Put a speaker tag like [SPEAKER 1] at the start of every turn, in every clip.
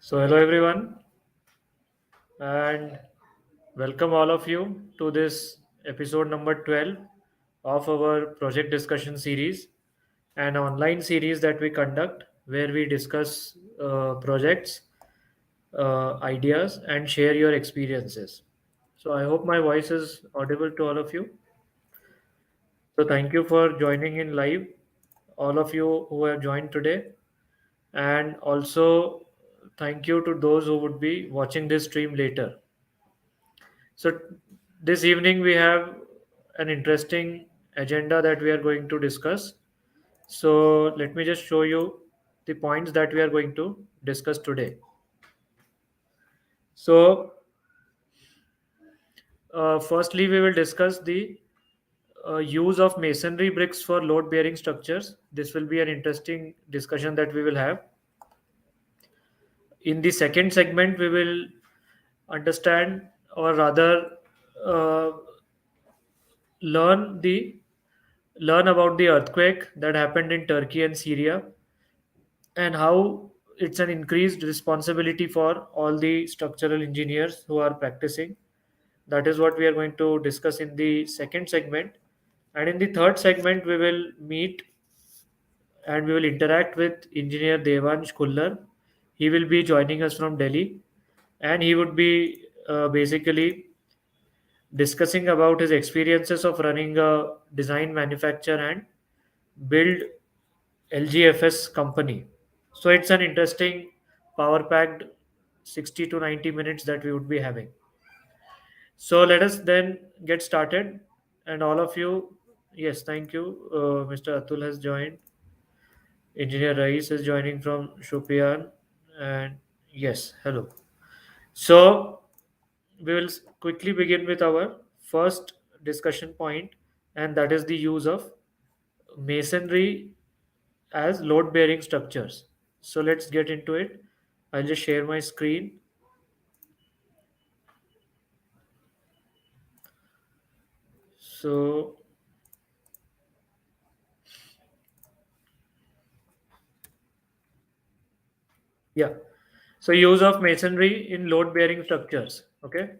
[SPEAKER 1] Hello everyone, and welcome all of you to this episode number 12 of our project discussion series, an online series that we conduct where we discuss projects, ideas, and share your experiences. So, I hope my voice is audible to all of you. So, thank you for joining in live, all of you who have joined today, and also thank you to those who would be watching this stream later. So, this evening we have an interesting agenda that we are going to discuss. So, let me just show you the points that we are going to discuss today. So, firstly, we will discuss the use of masonry bricks for load bearing structures. This will be an interesting discussion that we will have. In the second segment, we will understand, or rather, uh, learn the learn about the earthquake that happened in Turkey and Syria, and how it's an increased responsibility for all the structural engineers who are practicing. That is what we are going to discuss in the second segment. And in the third segment, we will meet and we will interact with engineer Devansh Kullar. He will be joining us from Delhi, and he would be basically discussing about his experiences of running a design, manufacture, and build LGFS company. So it's an interesting power packed 60 to 90 minutes that we would be having. So let us then get started. And all of you, yes, thank you. Mr. Atul has joined. Engineer Rais is joining from Shupian. And yes, hello. So we will quickly begin with our first discussion point, and that is the use of masonry as load bearing structures. So let's get into it. I'll just share my screen. So, yeah. So, use of masonry in load bearing structures. Okay.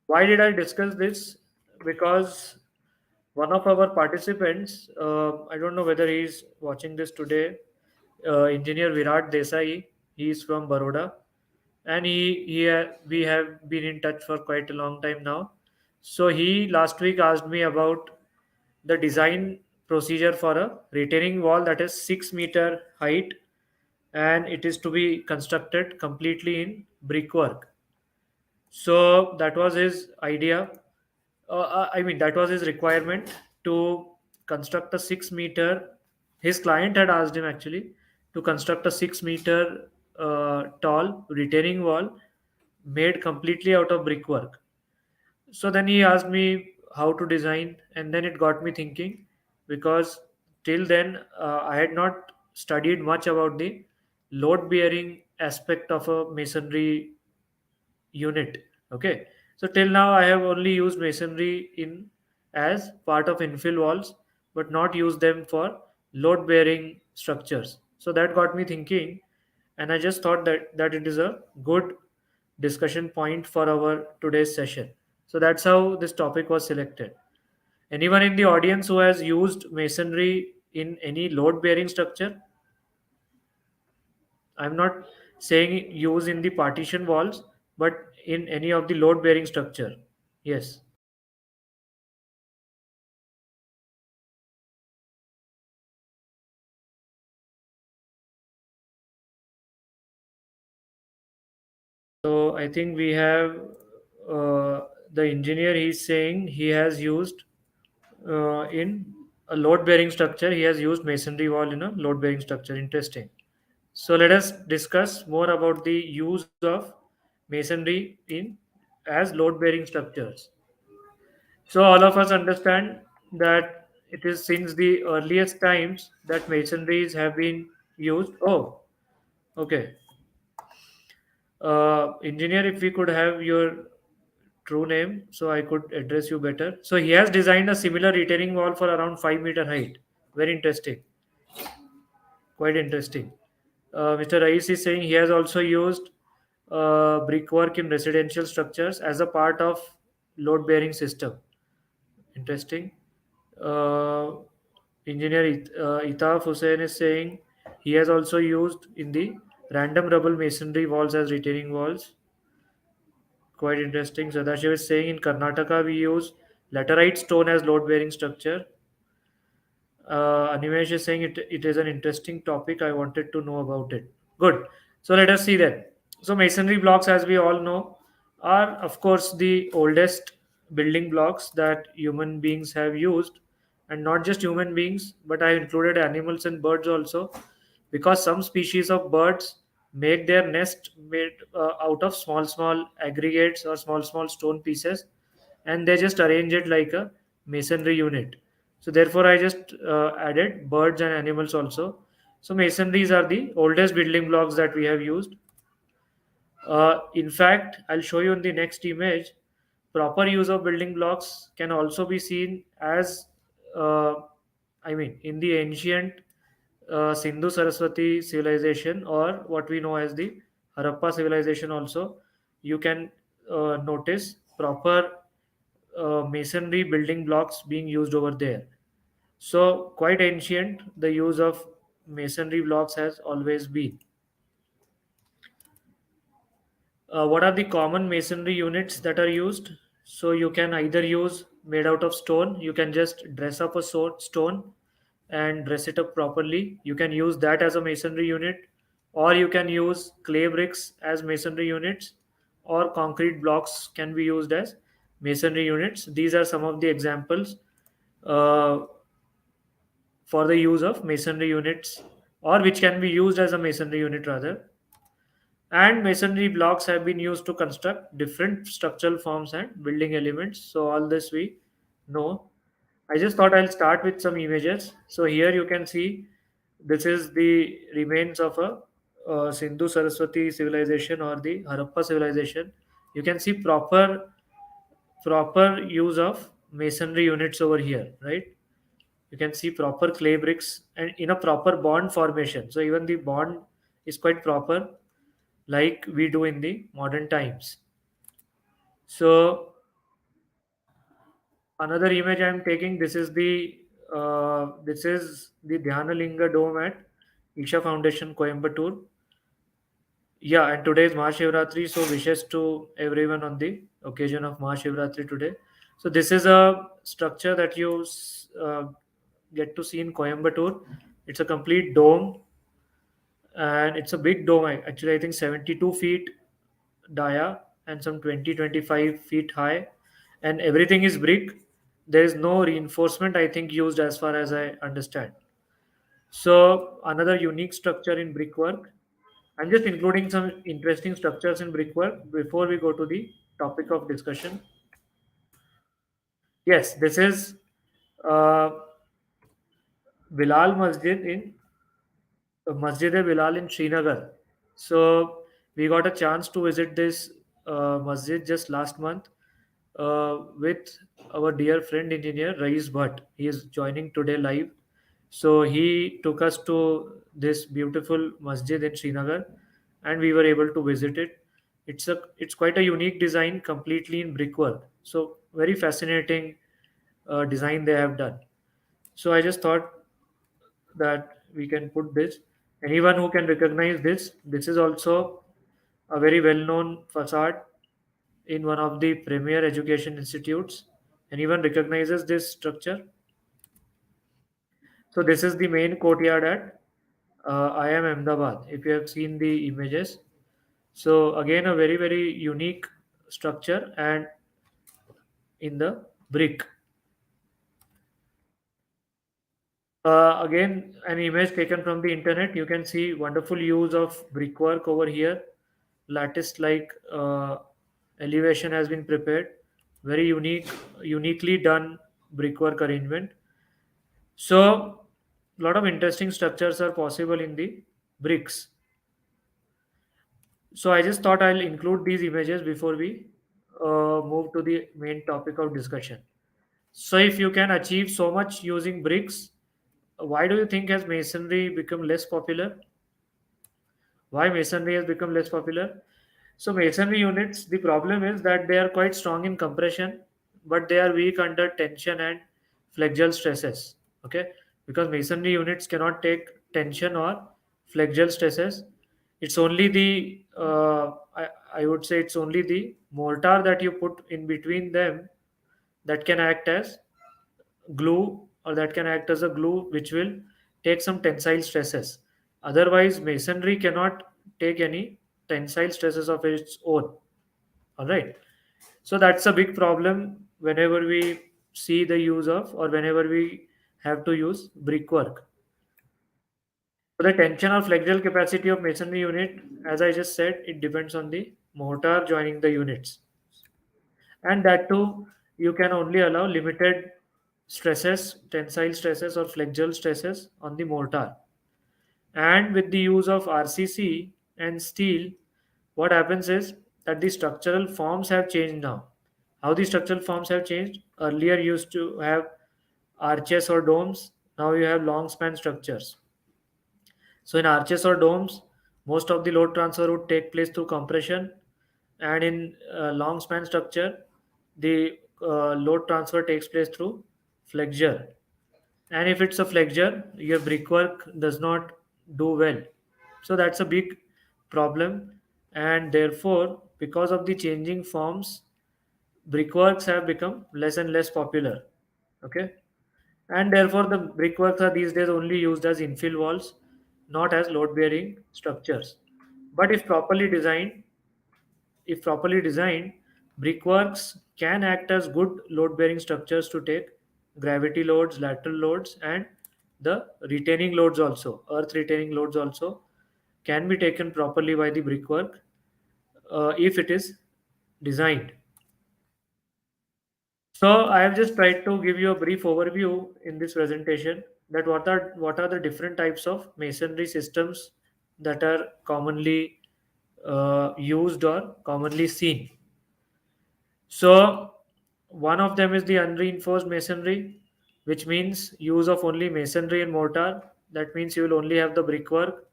[SPEAKER 1] Why did I discuss this? Because one of our participants, I don't know whether he's watching this today, engineer Virat Desai, he is from Baroda, and we have been in touch for quite a long time now. So he last week asked me about the design procedure for a retaining wall that is 6-meter height, and it is to be constructed completely in brickwork. So that was his idea. I mean, that was his requirement to construct a 6-meter. His client had asked him actually to construct a 6-meter tall retaining wall made completely out of brickwork. So then he asked me how to design, and then it got me thinking, because till then I had not studied much about the load bearing aspect of a masonry unit. Okay, so till now I have only used masonry in as part of infill walls, but not used them for load bearing structures. So that got me thinking, and I just thought that it is a good discussion point for our today's session. So that's how this topic was selected. Anyone in the audience who has used masonry in any load bearing structure? I'm not saying use in the partition walls, but in any of the load bearing structure. Yes. So I think we have the engineer. He's saying he has used in a load bearing structure. He has used masonry wall in a load bearing structure. Interesting. So let us discuss more about the use of masonry in as load bearing structures. So all of us understand that it is since the earliest times that masonries have been used. Oh, okay. Engineer, if we could have your true name so I could address you better. So he has designed a similar retaining wall for around 5-meter height. Very interesting. Quite interesting. Mr. Rais is saying he has also used brickwork in residential structures as a part of load bearing system. Interesting. Uh, Engineer Itaf Hussain is saying he has also used in the random rubble masonry walls as retaining walls. Quite interesting. Sadashiv is saying in Karnataka we use laterite stone as load bearing structure. Animesh is saying it is an interesting topic. I wanted to know about it. Good. So let us see then. So masonry blocks, as we all know, are of course the oldest building blocks that human beings have used, and not just human beings, but I included animals and birds also, because some species of birds make their nest made out of small aggregates or small stone pieces, and they just arrange it like a masonry unit. So therefore I just added birds and animals also. So masonries are the oldest building blocks that we have used. In fact, I'll show you in the next image. Proper use of building blocks can also be seen as, uh, in the ancient Sindhu Saraswati civilization, or what we know as the Harappa civilization also. You can notice proper masonry building blocks being used over there. So, quite ancient, the use of masonry blocks has always been. What are the common masonry units that are used? So you can either use made out of stone, you can just dress up a stone and dress it up properly. You can use that as a masonry unit, or you can use clay bricks as masonry units, or concrete blocks can be used as masonry units. These are some of the examples uh, for the use of masonry units, or which can be used as a masonry unit rather. And masonry blocks have been used to construct different structural forms and building elements. So all this we know. I just thought I'll start with some images. So here you can see this is the remains of a Sindhu Saraswati civilization or the Harappa civilization. You can see proper use of masonry units over here, right? You can see proper clay bricks and in a proper bond formation. So even the bond is quite proper, like we do in the modern times. So another image I'm taking. This is the Dhyanalinga dome at Isha Foundation, Coimbatore. Yeah, and today is Mahashivratri, so wishes to everyone on the occasion of Mahashivratri today. So this is a structure that you get to see in Coimbatore. It's a complete dome, and it's a big dome. Actually, I think 72 feet dia and some 20-25 feet high, and everything is brick. There is no reinforcement, I think, used as far as I understand. So another unique structure in brickwork. I'm just including some interesting structures in brickwork before we go to the topic of discussion. Yes, this is uh, Bilal Masjid in Masjid-e-Bilal in Srinagar. So we got a chance to visit this masjid just last month with our dear friend engineer Rais Bhatt. He is joining today live. So he took us to this beautiful masjid in Srinagar, and we were able to visit it. It's quite a unique design, completely in brickwork. So very fascinating design they have done. So I just thought that we can put this. Anyone who can recognize this is also a very well-known facade in one of the premier education institutes. Anyone recognizes this structure? So this is the main courtyard at IIM Ahmedabad. If you have seen the images, so again a very unique structure and in the brick. Again, an image taken from the internet. You can see wonderful use of brickwork over here. Lattice like elevation has been prepared. Very uniquely done brickwork arrangement. So, a lot of interesting structures are possible in the bricks. So, I just thought I'll include these images before we move to the main topic of discussion. So, if you can achieve so much using bricks, why do you think has masonry become less popular? Why masonry has become less popular? So masonry units, the problem is that they are quite strong in compression, but they are weak under tension and flexural stresses. Okay, because masonry units cannot take tension or flexural stresses. It's only the I would say it's only the mortar that you put in between them that can act as glue, or that can act as a glue which will take some tensile stresses. Otherwise masonry cannot take any tensile stresses of its own. All right, so that's a big problem whenever we see the use of, or whenever we have to use brickwork. So the tension or flexural capacity of masonry unit, as I just said, it depends on the mortar joining the units, and that too you can only allow limited stresses, tensile stresses or flexural stresses on the mortar. And with the use of RCC and steel, what happens is that the structural forms have changed now. How the structural forms have changed? Earlier used to have arches or domes, now you have long span structures. So in arches or domes, most of the load transfer would take place through compression, and in long span structure, the load transfer takes place through flexure. And if it's a flexure, your brickwork does not do well. So that's a big problem, and therefore, because of the changing forms, brickworks have become less and less popular. Okay, and therefore the brickworks are these days only used as infill walls, not as load-bearing structures. But if properly designed, brickworks can act as good load-bearing structures to take gravity loads, lateral loads, and the retaining loads also, earth retaining loads also can be taken properly by the brickwork if it is designed. So I have just tried to give you a brief overview in this presentation that what are the different types of masonry systems that are commonly used or commonly seen. So one of them is the unreinforced masonry, which means use of only masonry and mortar. That means you will only have the brickwork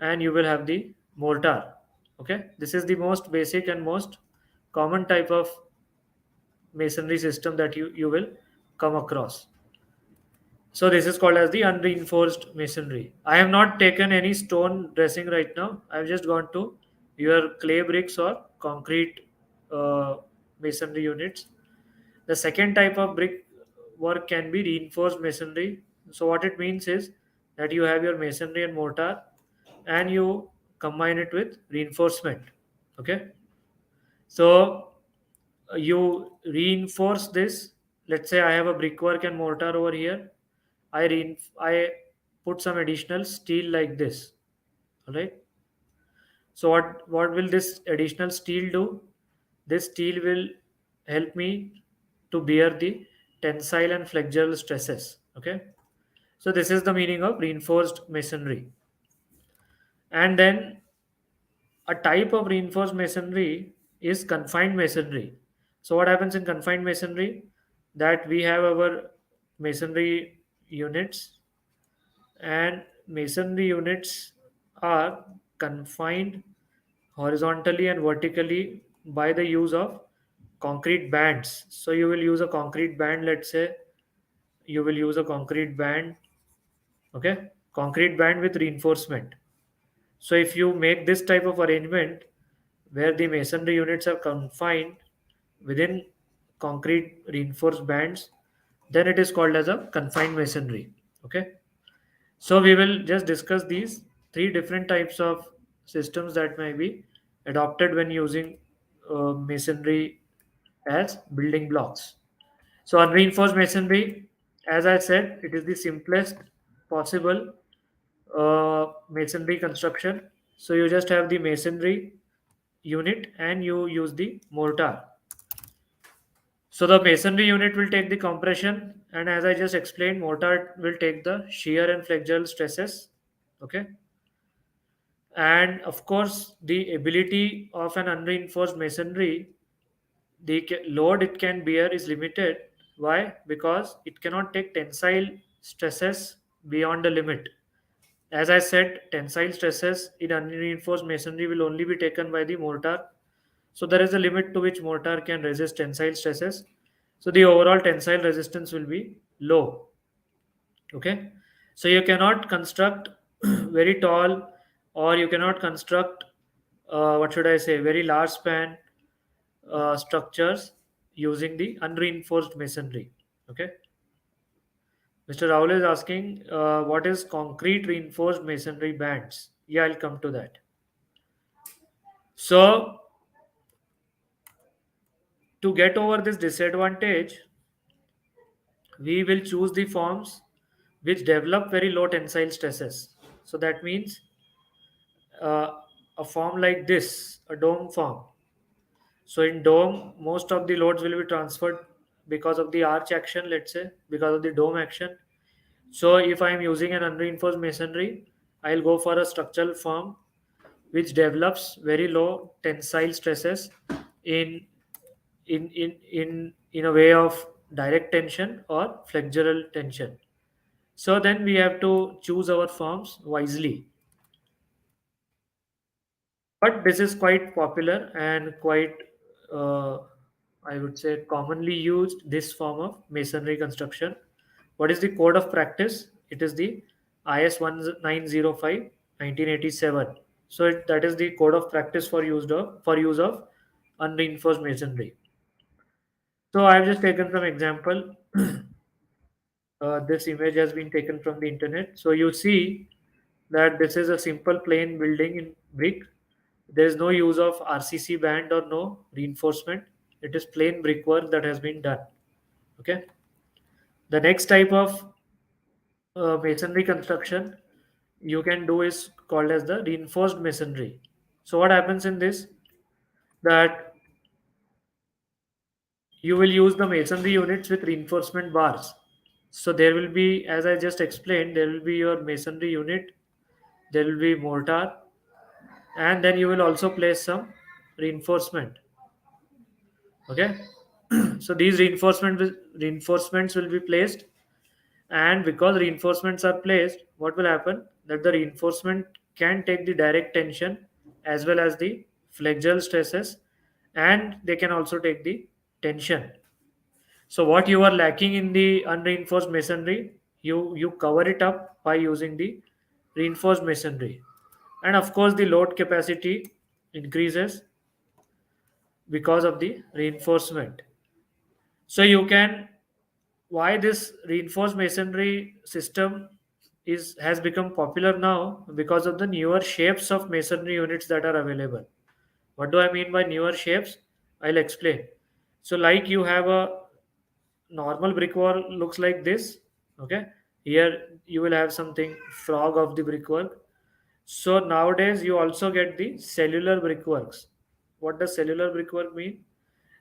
[SPEAKER 1] and you will have the mortar. Okay, this is the most basic and most common type of masonry system that you will come across. So this is called as the unreinforced masonry. I have not taken any stone dressing right now. I've just gone to your clay bricks or concrete uh, masonry units. The second type of brick work can be reinforced masonry. So what it means is that you have your masonry and mortar and you combine it with reinforcement. Okay. So you reinforce this. Let's say I have a brickwork and mortar over here. I put some additional steel like this. All right. So what will this additional steel do? This steel will help me to bear the tensile and flexural stresses. Okay. So this is the meaning of reinforced masonry. And then a type of reinforced masonry is confined masonry. So what happens in confined masonry? That we have our masonry units, and masonry units are confined horizontally and vertically by the use of concrete bands. So you will use a concrete band, let's say you will use a concrete band, okay, concrete band with reinforcement. So if you make this type of arrangement where the masonry units are confined within concrete reinforced bands, then it is called as a confined masonry. Okay. So we will just discuss these three different types of systems that may be adopted when using masonry as building blocks. So unreinforced masonry, as I said, it is the simplest possible masonry construction. So you just have the masonry unit and you use the mortar. So the masonry unit will take the compression, and as I just explained, mortar will take the shear and flexural stresses. Okay, and of course, the ability of an unreinforced masonry, the load it can bear is limited. Why? Because it cannot take tensile stresses beyond the limit. As I said, tensile stresses in unreinforced masonry will only be taken by the mortar. So there is a limit to which mortar can resist tensile stresses. So the overall tensile resistance will be low. Okay. So you cannot construct very tall, or you cannot construct, what should I say, very large span structures using the unreinforced masonry. Okay. Mr. Rahul is asking, what is concrete reinforced masonry bands? Yeah, I'll come to that. So, to get over this disadvantage, we will choose the forms which develop very low tensile stresses. So, that means uh, a form like this, a dome form. So, in dome, most of the loads will be transferred because of the arch action, let's say, because of the dome action. So, if I am using an unreinforced masonry, I'll go for a structural form which develops very low tensile stresses in in a way of direct tension or flexural tension. So then we have to choose our forms wisely. But this is quite popular and quite, uh, I would say, commonly used, this form of masonry construction. What is the code of practice? It is the IS 1905 1987. So that is the code of practice for use of unreinforced masonry. So I have just taken some example. This image has been taken from the internet. So you see that this is a simple plain building in brick. There is no use of RCC band or no reinforcement. It is plain brickwork that has been done. Okay. The next type of masonry construction you can do is called as the reinforced masonry. So what happens in this, that you will use the masonry units with reinforcement bars. So there will be, as I just explained, there will be your masonry unit, there will be mortar, and then you will also place some reinforcement. Okay. So these reinforcements will be placed, and because reinforcements are placed, what will happen, that the reinforcement can take the direct tension as well as the flexural stresses, and they can also take the tension. So what you are lacking in the unreinforced masonry, you cover it up by using the reinforced masonry. And of course the load capacity increases because of the reinforcement. So you can, why this reinforced masonry system is has become popular now, because of the newer shapes of masonry units that are available. What do I mean by newer shapes? I'll explain. So like you have a normal brick wall looks like this. Okay. Here you will have something frog of the brickwork. So nowadays you also get the cellular brickworks. What does cellular brickwork mean?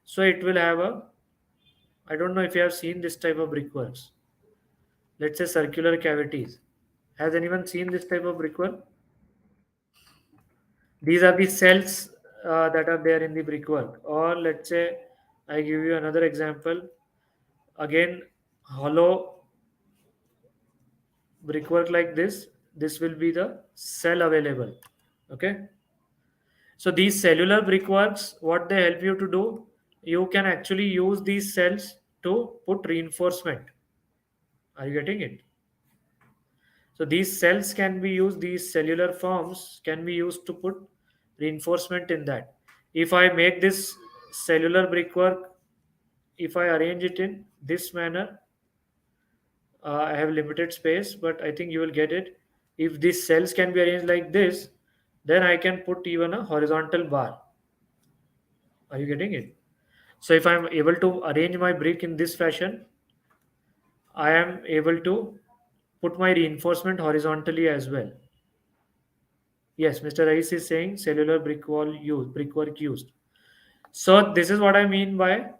[SPEAKER 1] So it will have a, I don't know if you have seen this type of brickworks. Let's say circular cavities. Has anyone seen this type of brickwork? These are the cells that are there in the brickwork. Or let's say I give you another example. Again, hollow brickwork like this. This will be the cell available. Okay. So these cellular brickworks, what they help you to do, you can actually use these cells to put reinforcement. Are you getting it? So these cells can be used, these cellular forms can be used to put reinforcement in that. If I make this cellular brickwork, if I arrange it in this manner, I have limited space, but I think you will get it. If these cells can be arranged like this, then I can put even a horizontal bar. Are you getting it? So if I'm able to arrange my brick in this fashion, I am able to put my reinforcement horizontally as well. Yes, Mr. Rais is saying cellular brickwork used. So this is what I mean by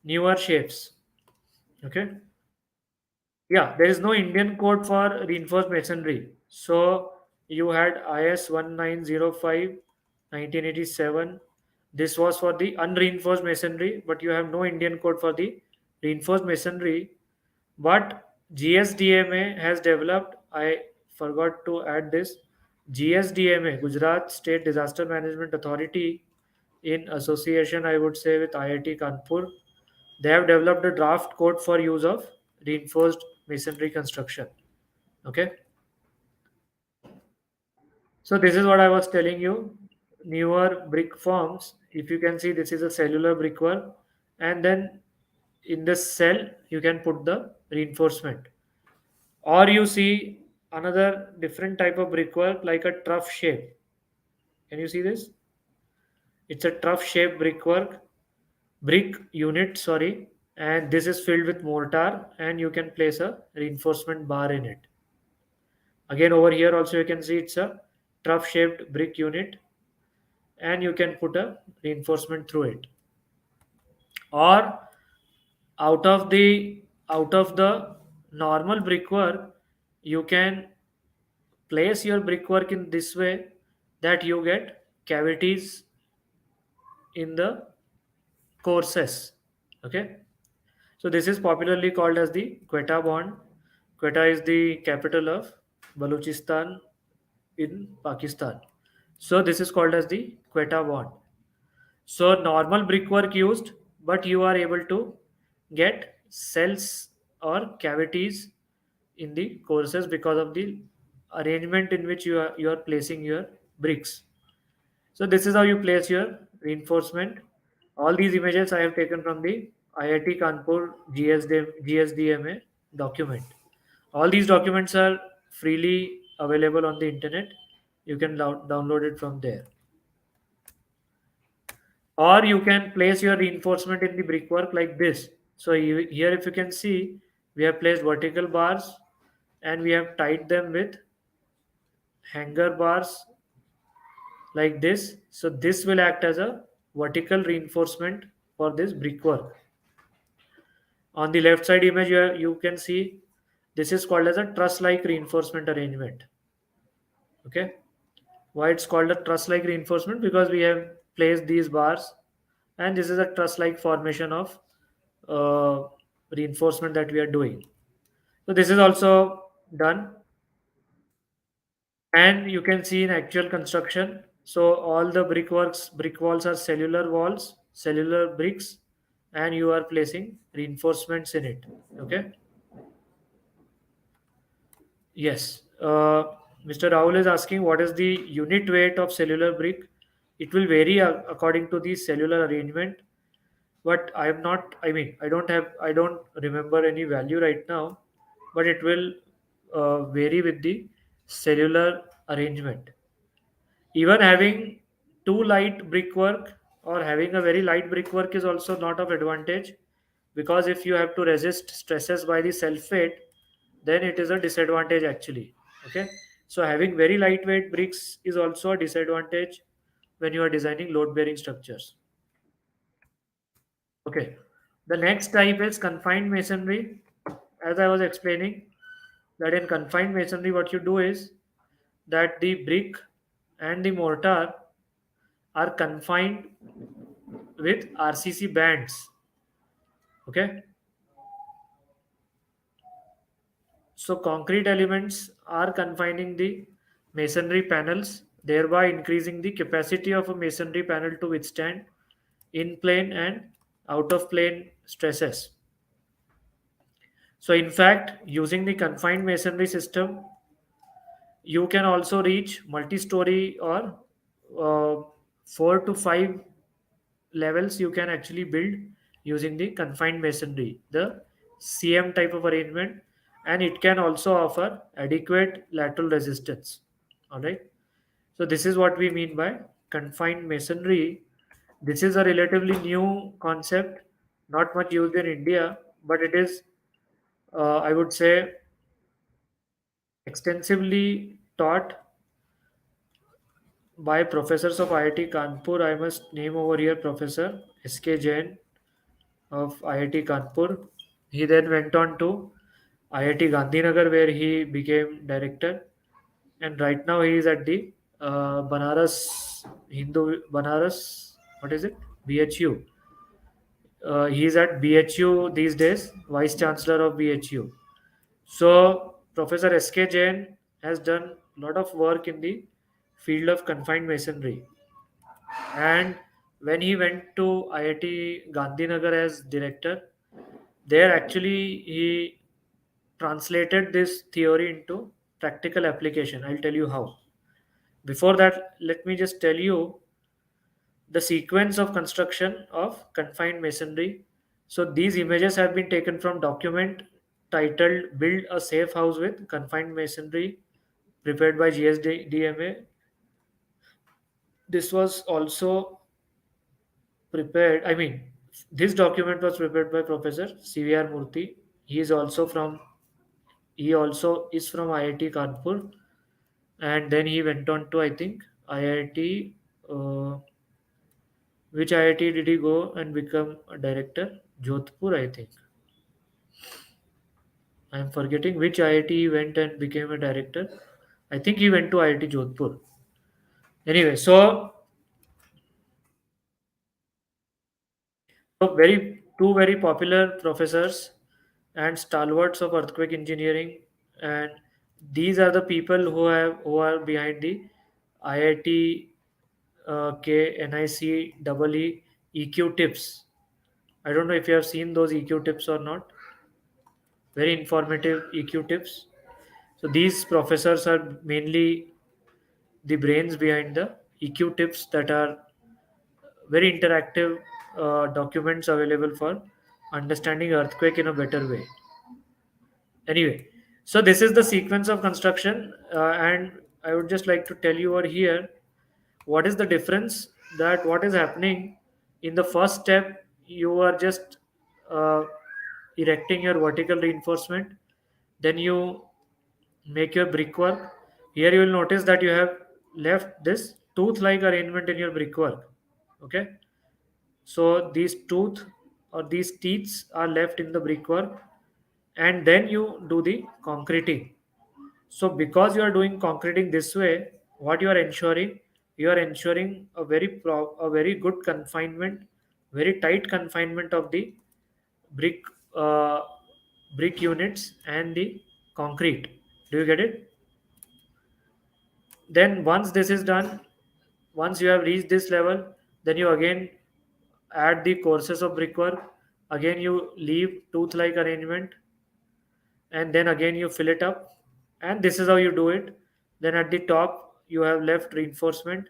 [SPEAKER 1] newer shapes. Okay. Yeah, there is no Indian code for reinforced masonry. So you had IS 1905 1987. This was for the unreinforced masonry, but you have no Indian code for the reinforced masonry. But GSDMA has developed, I forgot to add this. GSDMA, Gujarat State Disaster Management Authority, in association, I would say, with IIT Kanpur, they have developed a draft code for use of reinforced masonry construction. Okay, so this is what I was telling you. Newer brick forms, if you can see, this is a cellular brickwork, and then in this cell you can put the reinforcement. Or you see another different type of brickwork like a trough shape. Can you see this? It's a trough shaped brick unit, sorry, and this is filled with mortar, and you can place a reinforcement bar in it. Again, over here also you can see it's a trough shaped brick unit, and you can put a reinforcement through it. Or out of the out of the normal brickwork, you can place your brickwork in this way that you get cavities in the courses. Okay, so this is popularly called as the Quetta bond. Quetta is the capital of Balochistan in Pakistan. So this is called as the Quetta bond. So normal brickwork used, but you are able to get cells or cavities in the courses because of the arrangement in which you are placing your bricks. So this is how you place your reinforcement. All these images I have taken from the IIT Kanpur GSDMA document. All these documents are freely available on the internet. You can download it from there. Or you can place your reinforcement in the brickwork like this. So here, if you can see, we have placed vertical bars and we have tied them with hanger bars like this. So this will act as a vertical reinforcement for this brickwork. On the left side image, you can see this is called as a truss-like reinforcement arrangement. Okay, why it's called a truss-like reinforcement? Because we have placed these bars, and this is a truss-like formation of reinforcement that we are doing. So this is also done, and you can see in actual construction. So all the brick walls are cellular walls, cellular bricks, and you are placing reinforcements in it. Okay. Yes. Mr. Rahul is asking what is the unit weight of cellular brick. It will vary according to the cellular arrangement, but I am not. I mean, I don't remember any value right now, but it will vary with the cellular arrangement. Even having too light brickwork or having a very light brickwork is also not of advantage, because if you have to resist stresses by the self weight, then it is a disadvantage actually. Okay, so having very lightweight bricks is also a disadvantage when you are designing load bearing structures. Okay, the next type is confined masonry. As I was explaining, that in confined masonry, what you do is that the brick and the mortar are confined with RCC bands. Okay, so concrete elements are confining the masonry panels, thereby increasing the capacity of a masonry panel to withstand in plane and out of plane stresses. So, in fact, using the confined masonry system, you can also reach multi-story or 4 to 5 levels you can actually build using the confined masonry, the CM type of arrangement, and it can also offer adequate lateral resistance. All right. So this is what we mean by confined masonry. This is a relatively new concept, not much used in India, but it is, I would say, extensively taught by professors of IIT Kanpur. I must name over here Professor S.K. Jain of IIT Kanpur. He then went on to IIT Gandhinagar, where he became director, and right now he is at the Banaras. What is it? BHU. He is at BHU these days, Vice Chancellor of BHU. So Professor S.K. Jain has done a lot of work in the field of confined masonry. And when he went to IIT Gandhinagar as director, there actually he translated this theory into practical application. I'll tell you how. Before that, let me just tell you the sequence of construction of confined masonry. So these images have been taken from document titled Build a Safe House with Confined Masonry, prepared by GSDMA. This was also prepared, I mean, this document was prepared by Professor CVR Murthy. He is also from, he also is from IIT Kanpur, and then he went on to, I think, IIT. Which IIT did he go and become a director? Jodhpur, I think. I'm forgetting which IIT he went and became a director. I think he went to IIT Jodhpur. Anyway, so very two very popular professors and stalwarts of earthquake engineering, and these are the people who are behind the IIT K NIC EE EQ tips. I don't know if you have seen those EQ tips or not. Very informative EQ tips. So these professors are mainly the brains behind the EQ tips that are very interactive documents available for understanding earthquake in a better way. Anyway, so this is the sequence of construction, and I would just like to tell you over here what is the difference, that what is happening in the first step. You are just uh, erecting your vertical reinforcement, then you make your brickwork. Here you will notice that you have left this tooth like arrangement in your brickwork. Okay, so these tooth or these teeth are left in the brickwork, and then you do the concreting. So because you are doing concreting this way, what you are ensuring, you are ensuring a a very good confinement, very tight confinement of the brick uh, brick units and the concrete. Do you get it? Then once this is done, once you have reached this level, then you again add the courses of brickwork. Again you leave tooth like arrangement, and then again you fill it up, and this is how you do it. Then at the top you have left reinforcement,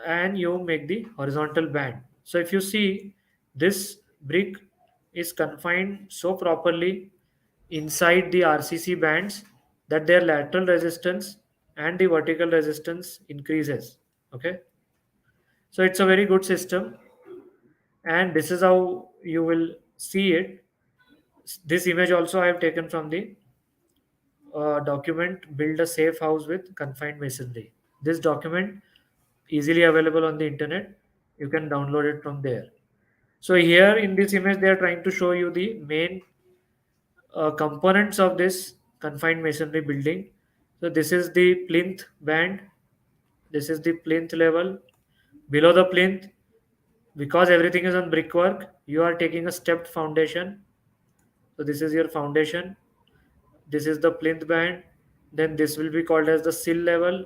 [SPEAKER 1] and you make the horizontal band. So if you see, this brick is confined so properly inside the RCC bands that their lateral resistance and the vertical resistance increases. Okay, so it's a very good system, and this is how you will see it. This image also I have taken from the document Build a Safe House with Confined Masonry. This document easily available on the internet. You can download it from there. So here in this image they are trying to show you the main components of this confined masonry building. So this is the plinth band, this is the plinth level. Below the plinth, because everything is on brickwork, you are taking a stepped foundation. So this is your foundation, this is the plinth band, then this will be called as the sill level.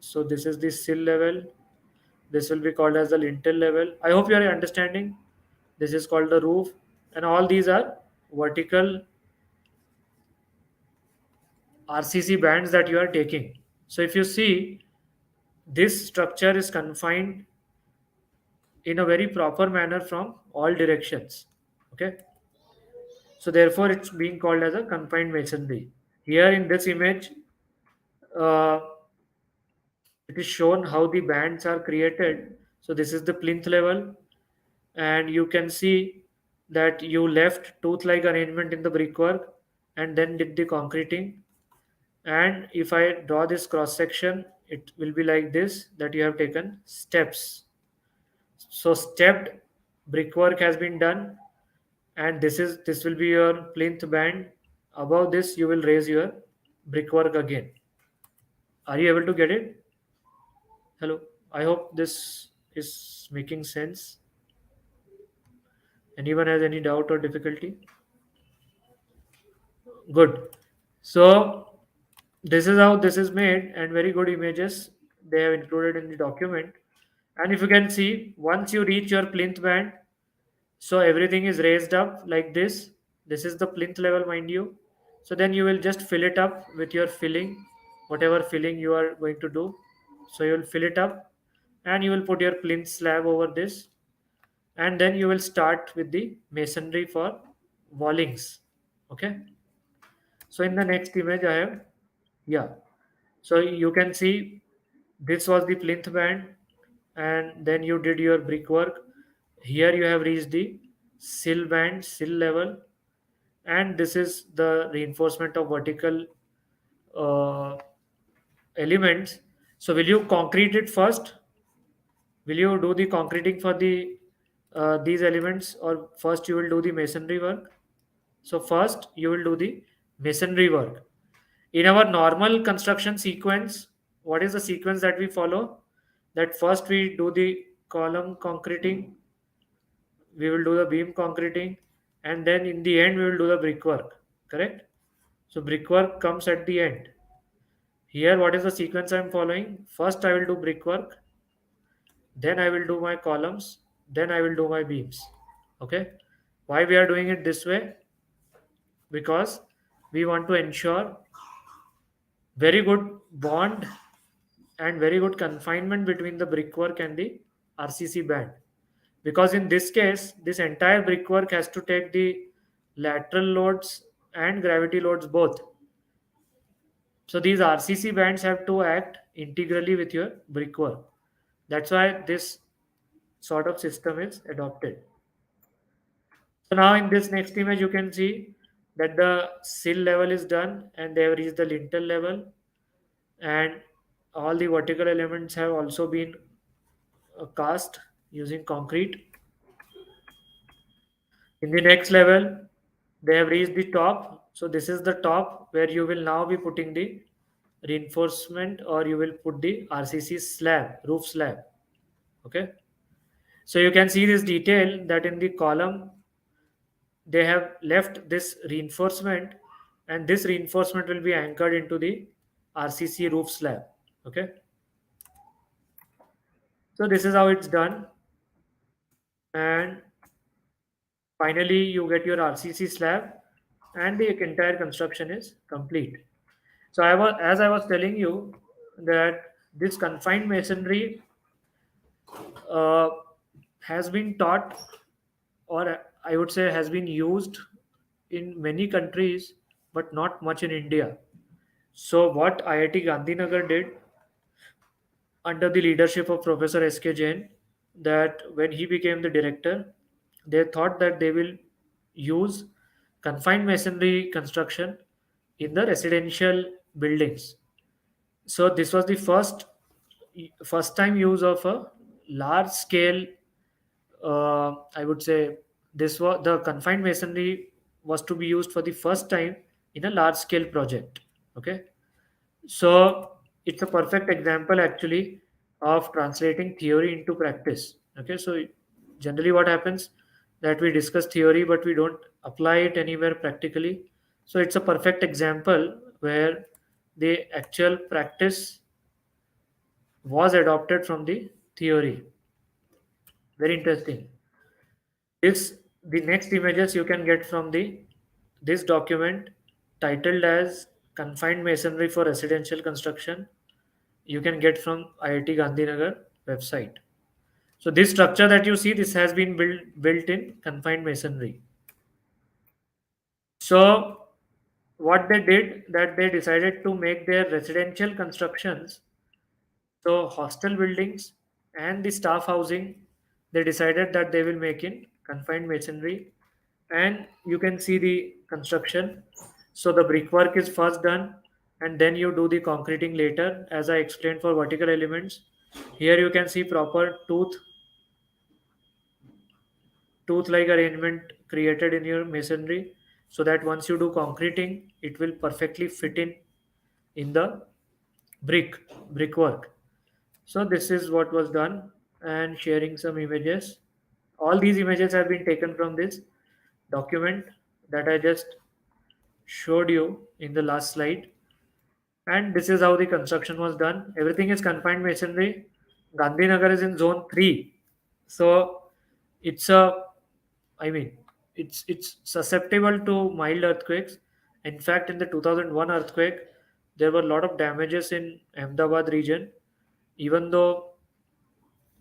[SPEAKER 1] So this is the sill level, this will be called as the lintel level. I hope you are understanding. This is called the roof, and all these are vertical RCC bands that you are taking. So if you see, this structure is confined in a very proper manner from all directions. Okay, so therefore it's being called as a confined masonry. Here in this image, uh, it is shown how the bands are created. So this is the plinth level, and you can see that you left tooth like arrangement in the brickwork and then did the concreting. And if I draw this cross section, it will be like this, that you have taken steps. So stepped brickwork has been done, and this will be your plinth band. Above this you will raise your brickwork again. Are you able to get it? Hello, I hope this is making sense. Anyone has any doubt or difficulty? Good. So This is how this is made, and very good images they have included in the document. And if you can see, once you reach your plinth band, so everything is raised up like this. This is the plinth level, mind you. So then you will just fill it up with your filling, whatever filling you are going to do. So you will fill it up and you will put your plinth slab over this, and then you will start with the masonry for wallings. Okay. So in the next image I have, yeah. So you can see this was the plinth band, and then you did your brickwork. Here you have reached the sill band, sill level, and this is the reinforcement of vertical uh, elements. So will you concrete it first? Will you do the concreting for the these elements, or first you will do the masonry work? So first you will do the masonry work. In our normal construction sequence, what is the sequence that we follow? That first we do the column concreting, we will do the beam concreting, and then in the end we will do the brickwork. Correct? So brickwork comes at the end. Here, what is the sequence I am following? First, I will do brickwork, then I will do my columns, then I will do my beams. Okay? Why we are doing it this way? Because we want to ensure very good bond and very good confinement between the brickwork and the RCC band. Because in this case, this entire brickwork has to take the lateral loads and gravity loads both. So these RCC bands have to act integrally with your brickwork. That's why this sort of system is adopted. So now in this next image, you can see that the sill level is done and they have reached the lintel level, and all the vertical elements have also been cast using concrete. In the next level, they have reached the top. So this is the top where you will now be putting the reinforcement, or you will put the RCC slab, roof slab. Okay. So you can see this detail that in the column they have left this reinforcement, and this reinforcement will be anchored into the RCC roof slab. Okay. So this is how it's done, and finally you get your RCC slab, and the entire construction is complete. So as I was telling you, that this confined masonry uh, has been taught, or I would say has been used in many countries, but not much in India. So what IIT Gandhinagar did under the leadership of Professor S.K. Jain, that when he became the director, they thought that they will use confined masonry construction in the residential buildings. So this was the first time use of a large scale. I would say this was the confined masonry was to be used for the first time in a large scale project. Okay, so it's a perfect example actually of translating theory into practice. Okay, so generally what happens, that we discuss theory but we don't apply it anywhere practically. So it's a perfect example where the actual practice was adopted from the theory. Very interesting. This the next images you can get from the this document titled as Confined Masonry for Residential Construction. You can get from IIT Gandhinagar website. So this structure that you see, this has been built in confined masonry. So what they did, that they decided to make their residential constructions, so hostel buildings and the staff housing, they decided that they will make in confined masonry. And you can see the construction. So the brickwork is first done, and then you do the concreting later, as I explained for vertical elements. Here you can see proper tooth like arrangement created in your masonry, so that once you do concreting, it will perfectly fit in the brickwork. So this is what was done, and sharing some images. All these images have been taken from this document that I just showed you in the last slide. And this is how the construction was done. Everything is confined masonry. Gandhinagar is in zone 3. So it's a, I mean, it's susceptible to mild earthquakes. In fact, in the 2001 earthquake, there were a lot of damages in Ahmedabad region. Even though,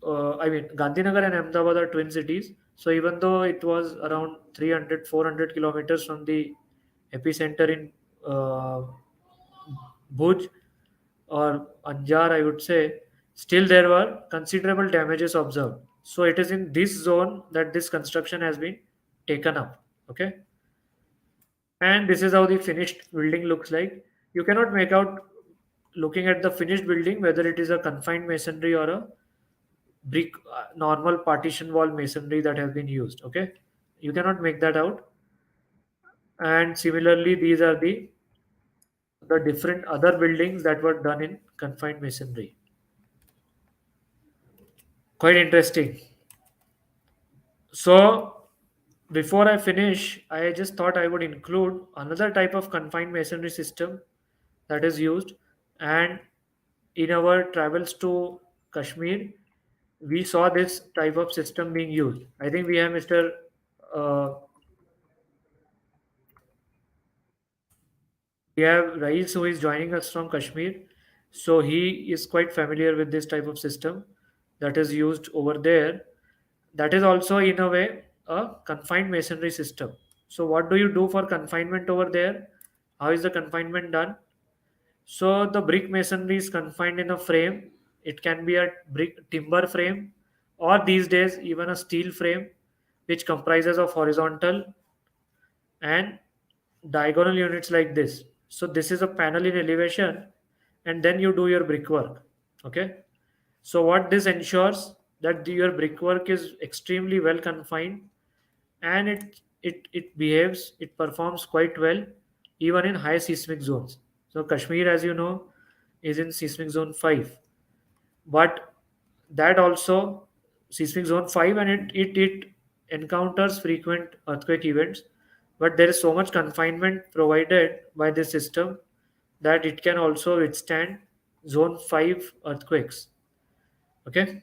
[SPEAKER 1] Gandhinagar and Ahmedabad are twin cities. So even though it was around 300, 400 kilometers from the epicenter in uh, Bhuj or Anjar, I would say, still there were considerable damages observed. So it is in this zone that this construction has been taken up. Okay, and this is how the finished building looks like. You cannot make out looking at the finished building whether it is a confined masonry or a brick normal partition wall masonry that has been used. Okay, you cannot make that out. And similarly, these are the different other buildings that were done in confined masonry. Quite interesting. So, before I finish, I just thought I would include another type of confined masonry system that is used. And in our travels to Kashmir, we saw this type of system being used. I think we have Mr. Uh, we have Rais who is joining us from Kashmir. So he is quite familiar with this type of system that is used over there. That is also, in a way, a confined masonry system. So, what do you do for confinement over there? How is the confinement done? So, the brick masonry is confined in a frame. It can be a brick timber frame, or these days, even a steel frame, which comprises of horizontal and diagonal units like this. So, this is a panel in elevation, and then you do your brickwork. Okay. So, what this ensures that your brickwork is extremely well confined, and it behaves, it performs quite well even in high seismic zones. So Kashmir, as you know, is in seismic zone 5, but that also seismic zone 5, and it encounters frequent earthquake events, but there is so much confinement provided by this system that it can also withstand zone 5 earthquakes. Okay,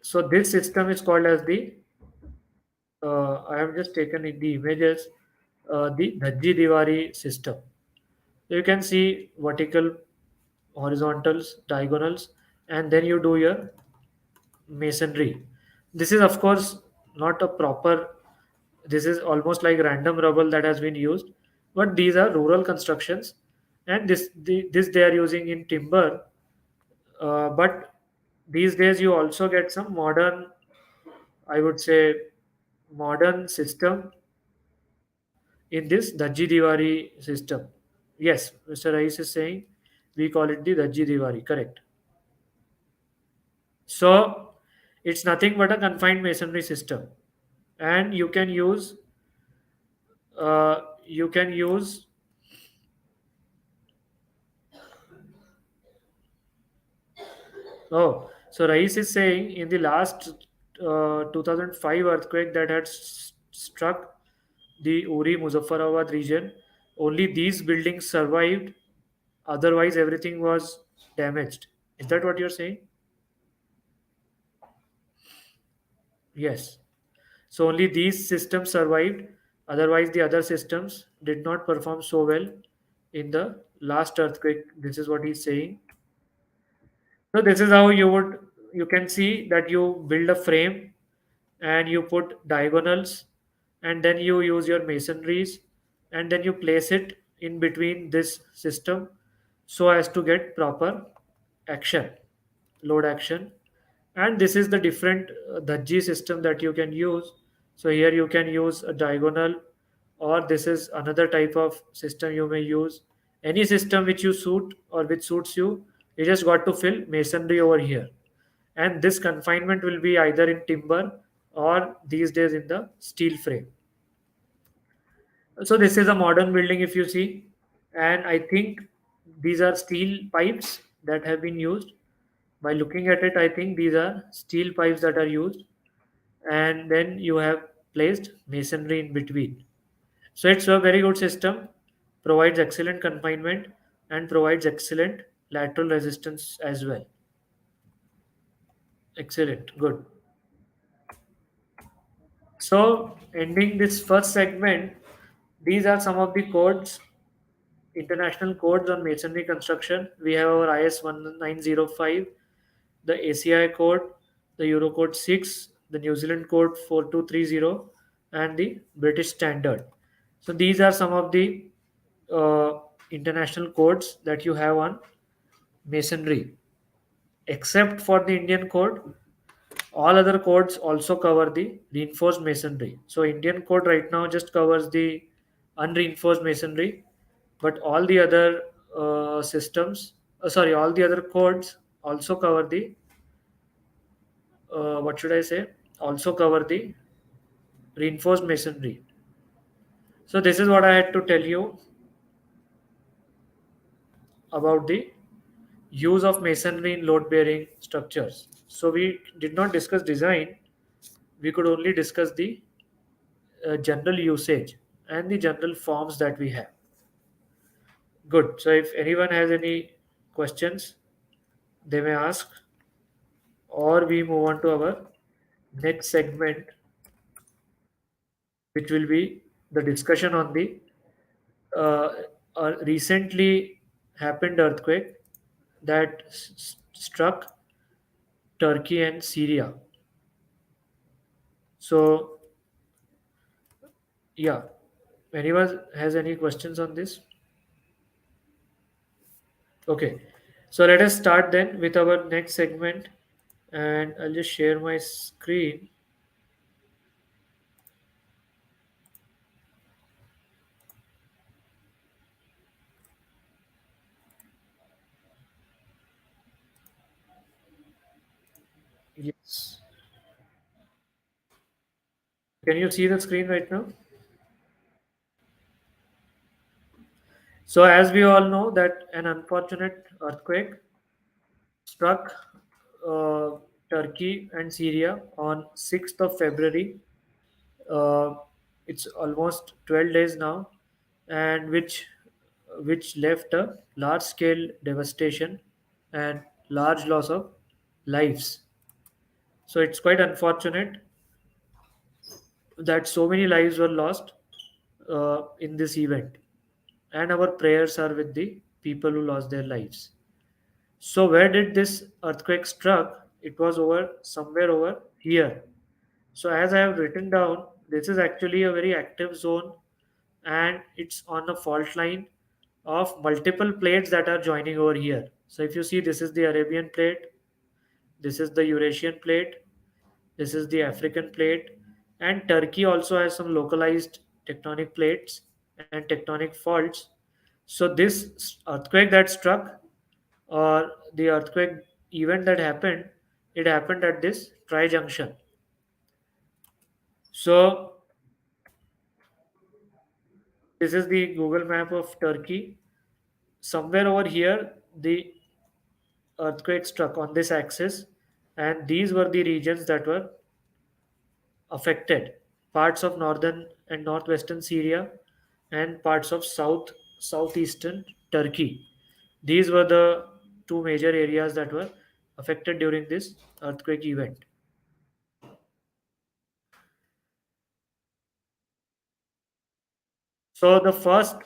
[SPEAKER 1] so this system is called as the I have just taken the images, the Dhajji Diwari system. You can see vertical, horizontals, diagonals, and then you do your masonry. This is, of course, not a proper, this is almost like random rubble that has been used, but these are rural constructions, and this they are using in timber. But these days, you also get some modern, I would say, modern system in this Dhaji Diwari system. Yes, Mr. Rais is saying we call it the Dhaji Diwari, correct. So it's nothing but a confined masonry system. And you can use, oh, so Rais is saying in the last 2005 earthquake that had struck the Uri Muzaffarabad region, only these buildings survived, otherwise everything was damaged. Is that what you're saying? Yes. So only these systems survived. Otherwise, the other systems did not perform so well in the last earthquake. This is what he's saying. So this is how you can see that you build a frame and you put diagonals, and then you use your masonries, and then you place it in between this system so as to get proper action, load action. And this is the different dhaji system that you can use. So here you can use a diagonal, or this is another type of system you may use. Any system which you suit or which suits you, you just got to fill masonry over here, and this confinement will be either in timber or these days in the steel frame. So this is a modern building if you see, and I think these are steel pipes that have been used. By looking at it, I think these are steel pipes that are used, and then you have placed masonry in between. So it's a very good system, provides excellent confinement. and provides excellent lateral resistance as well. Excellent, good. So, ending this first segment, these are some of the codes, international codes on masonry construction. We have our IS 1905, the ACI code, the Eurocode 6, the New Zealand code 4230, and the British Standard. So, these are some of the uh, international codes that you have on masonry. Except for the Indian code, all other codes also cover the reinforced masonry. So Indian code right now just covers the unreinforced masonry, but all the other all the other codes also cover the what should I say? Also cover the reinforced masonry. So this is what I had to tell you about the use of masonry in load-bearing structures. So we did not discuss design. We could only discuss the general usage and the general forms that we have. Good. So if anyone has any questions, they may ask, or we move on to our next segment, which will be the discussion on the uh, recently happened earthquake that struck Turkey and Syria. So yeah, anyone has any questions on this? Okay, so let us start then with our next segment, and I'll just share my screen. Yes. Can you see the screen right now? So as we all know that an unfortunate earthquake struck uh, Turkey and Syria on 6th of February. Uh, it's almost 12 days now, and which left a large scale devastation and large loss of lives. So it's quite unfortunate that so many lives were lost in this event, and our prayers are with the people who lost their lives. So where did this earthquake struck? It was over somewhere over here. So as I have written down, this is actually a very active zone, and it's on a fault line of multiple plates that are joining over here. So if you see, this is the Arabian plate, this is the Eurasian plate, this is the African plate, and Turkey also has some localized tectonic plates and tectonic faults. So this earthquake that struck, or the earthquake event that happened, it happened at this tri-junction. So this is the Google map of Turkey. Somewhere over here, the earthquake struck on this axis, and these were the regions that were affected: parts of northern and northwestern Syria, and parts of southeastern Turkey. These were the two major areas that were affected during this earthquake event. So the first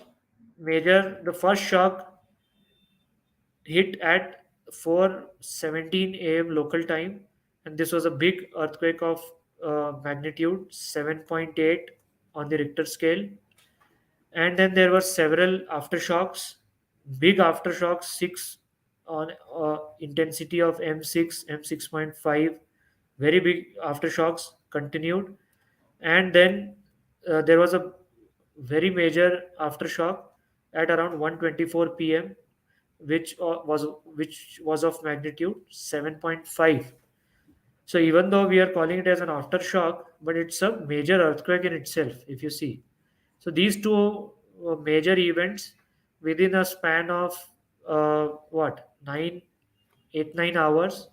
[SPEAKER 1] shock hit at 4:17 a.m. local time, and this was a big earthquake of magnitude 7.8 on the Richter scale. And then there were several aftershocks, big aftershocks, six on intensity of M6, M6.5, very big aftershocks continued. And then there was a very major aftershock at around 1:24 p.m., which was of magnitude 7.5. So even though we are calling it as an aftershock, but it's a major earthquake in itself, if you see. So these two major events within a span of what 9 8 9 hours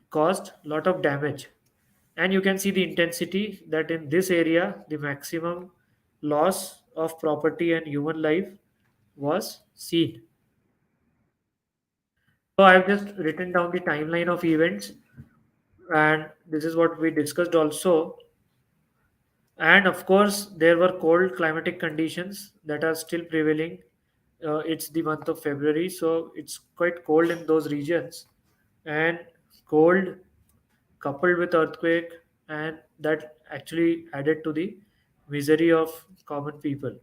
[SPEAKER 1] caused a lot of damage. And you can see the intensity that in this area the maximum loss of property and human life was seen. So I have just written down the timeline of events, and this is what we discussed also. And of course, there were cold climatic conditions that are still prevailing. It's the month of February, so it's quite cold in those regions. And cold coupled with earthquake, and that actually added to the misery of common people.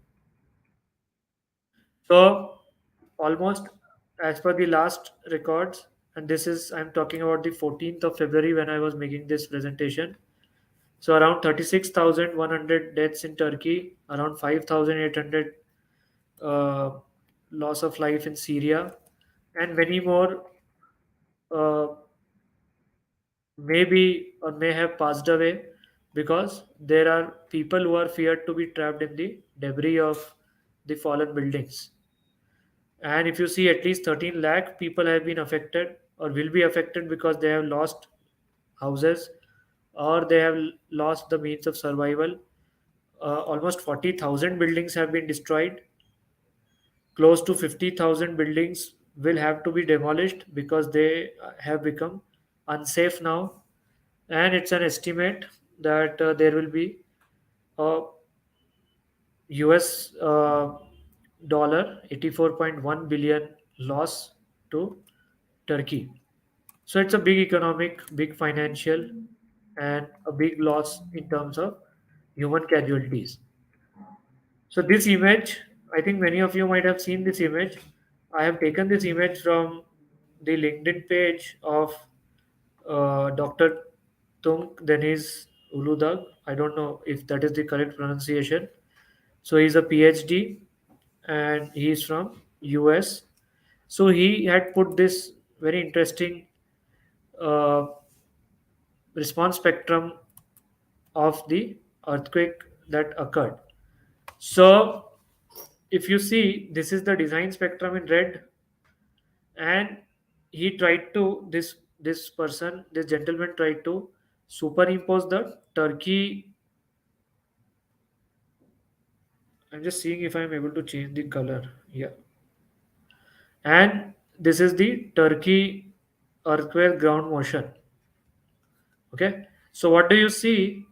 [SPEAKER 1] So, almost as per the last records, and this is I'm talking about the 14th of February when I was making this presentation. So around 36,100 deaths in Turkey, around 5,800 uh, loss of life in Syria, and many more uh, maybe or may have passed away because there are people who are feared to be trapped in the debris of the fallen buildings. And if you see, at least 13 lakh people have been affected or will be affected because they have lost houses or they have lost the means of survival. Almost 40,000 buildings have been destroyed. Close to 50,000 buildings will have to be demolished because they have become unsafe now. And it's an estimate that there will be a US dollar 84.1 billion loss to Turkey. So it's a big economic, big financial, and a big loss in terms of human casualties. So this image, I think many of you might have seen this image. I have taken this image from the LinkedIn page of Dr. Tung Deniz Uludag. I don't know if that is the correct pronunciation. So he's a PhD and he's from US. So he had put this very interesting uh, response spectrum of the earthquake that occurred. So if you see, this is the design spectrum in red, and he tried to this gentleman tried to superimpose the Turkey. I'm just seeing if I'm able to change the color. Yeah, and this is the Turkey earthquake ground motion. Okay, so what do you see?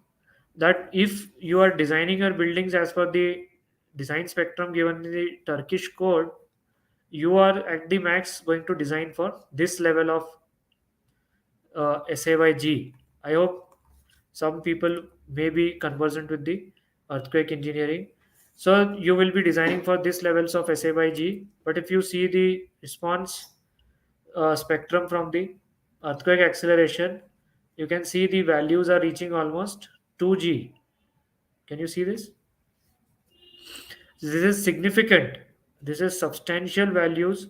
[SPEAKER 1] That if you are designing your buildings as per the design spectrum given in the Turkish code, you are at the max going to design for this level of SAYG. I hope some people may be conversant with the earthquake engineering. So you will be designing for this levels of SAYG. But if you see the response spectrum from the earthquake acceleration, you can see the values are reaching almost 2G. Can you see this? This is significant. This is substantial values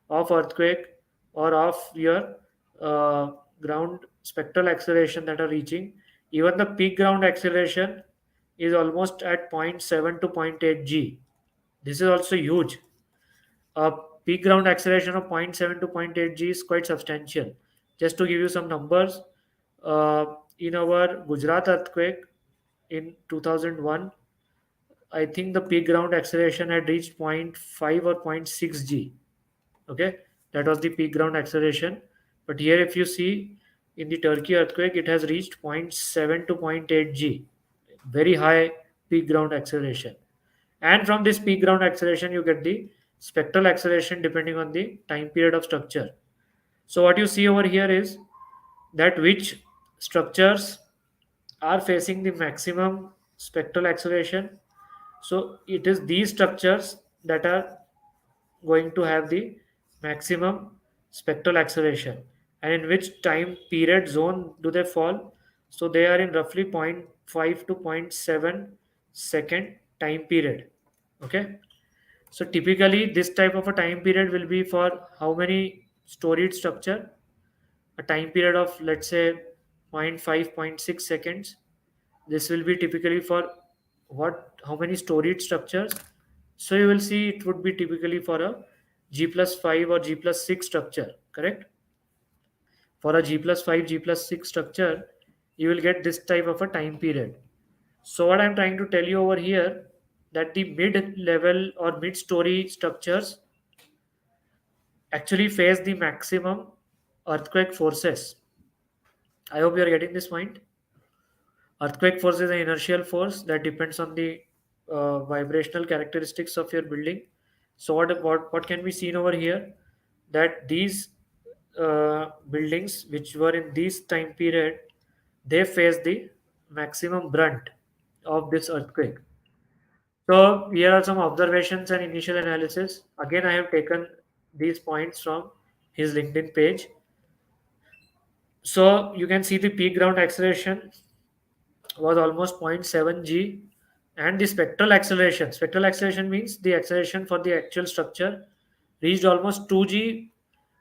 [SPEAKER 1] of earthquake or of your uh, ground spectral acceleration that are reaching. Even the peak ground acceleration is almost at zero point 0.7 to zero point 0.8 g. This is also huge. A peak ground acceleration of zero point 0.7 to zero point 0.8 g is quite substantial. Just to give you some numbers, in our Gujarat earthquake in 2001, I think the peak ground acceleration had reached zero point 0.5 or zero point 0.6 g. Okay, that was the peak ground acceleration. But here, if you see in the Turkey earthquake, it has reached zero point 0.7 to zero point 0.8 g. Very high peak ground acceleration. And from this peak ground acceleration, you get the spectral acceleration depending on the time period of structure. So what you see over here is that which structures are facing the maximum spectral acceleration. So it is these structures that are going to have the maximum spectral acceleration. And in which time period zone do they fall? So they are in roughly zero point 0.5 to zero point 0.7 second time period. Okay. So typically this type of a time period will be for how many storied structure? A time period of let's say zero point 0.5, zero point 0.6 seconds. This will be typically for what? How many storied structures? So you will see it would be typically for a G plus 5 or G plus 6 structure, correct? For a G plus 5, G plus 6 structure, you will get this type of a time period. So what I'm trying to tell you over here, that the mid level or mid story structures actually face the maximum earthquake forces. I hope you are getting this point. Earthquake force is an inertial force that depends on the vibrational characteristics of your building. So what can be seen over here? That these buildings which were in this time period, they face the maximum brunt of this earthquake. So here are some observations and initial analysis. Again, I have taken these points from his LinkedIn page. So you can see the peak ground acceleration was almost zero point 0.7 g, and the spectral acceleration means the acceleration for the actual structure reached almost 2 g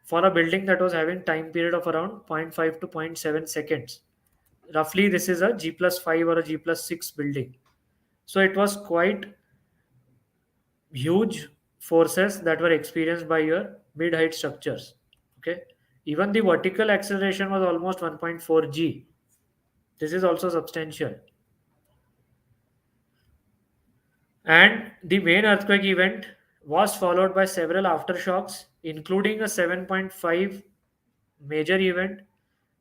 [SPEAKER 1] for a building that was having time period of around zero point 0.5 to zero point 0.7 seconds. Roughly this is a g plus 5 or a g plus 6 building. So it was quite huge forces that were experienced by your mid height structures. Okay, even the vertical acceleration was almost 1.4 g. This is also substantial. And the main earthquake event was followed by several aftershocks, including a 7.5 major event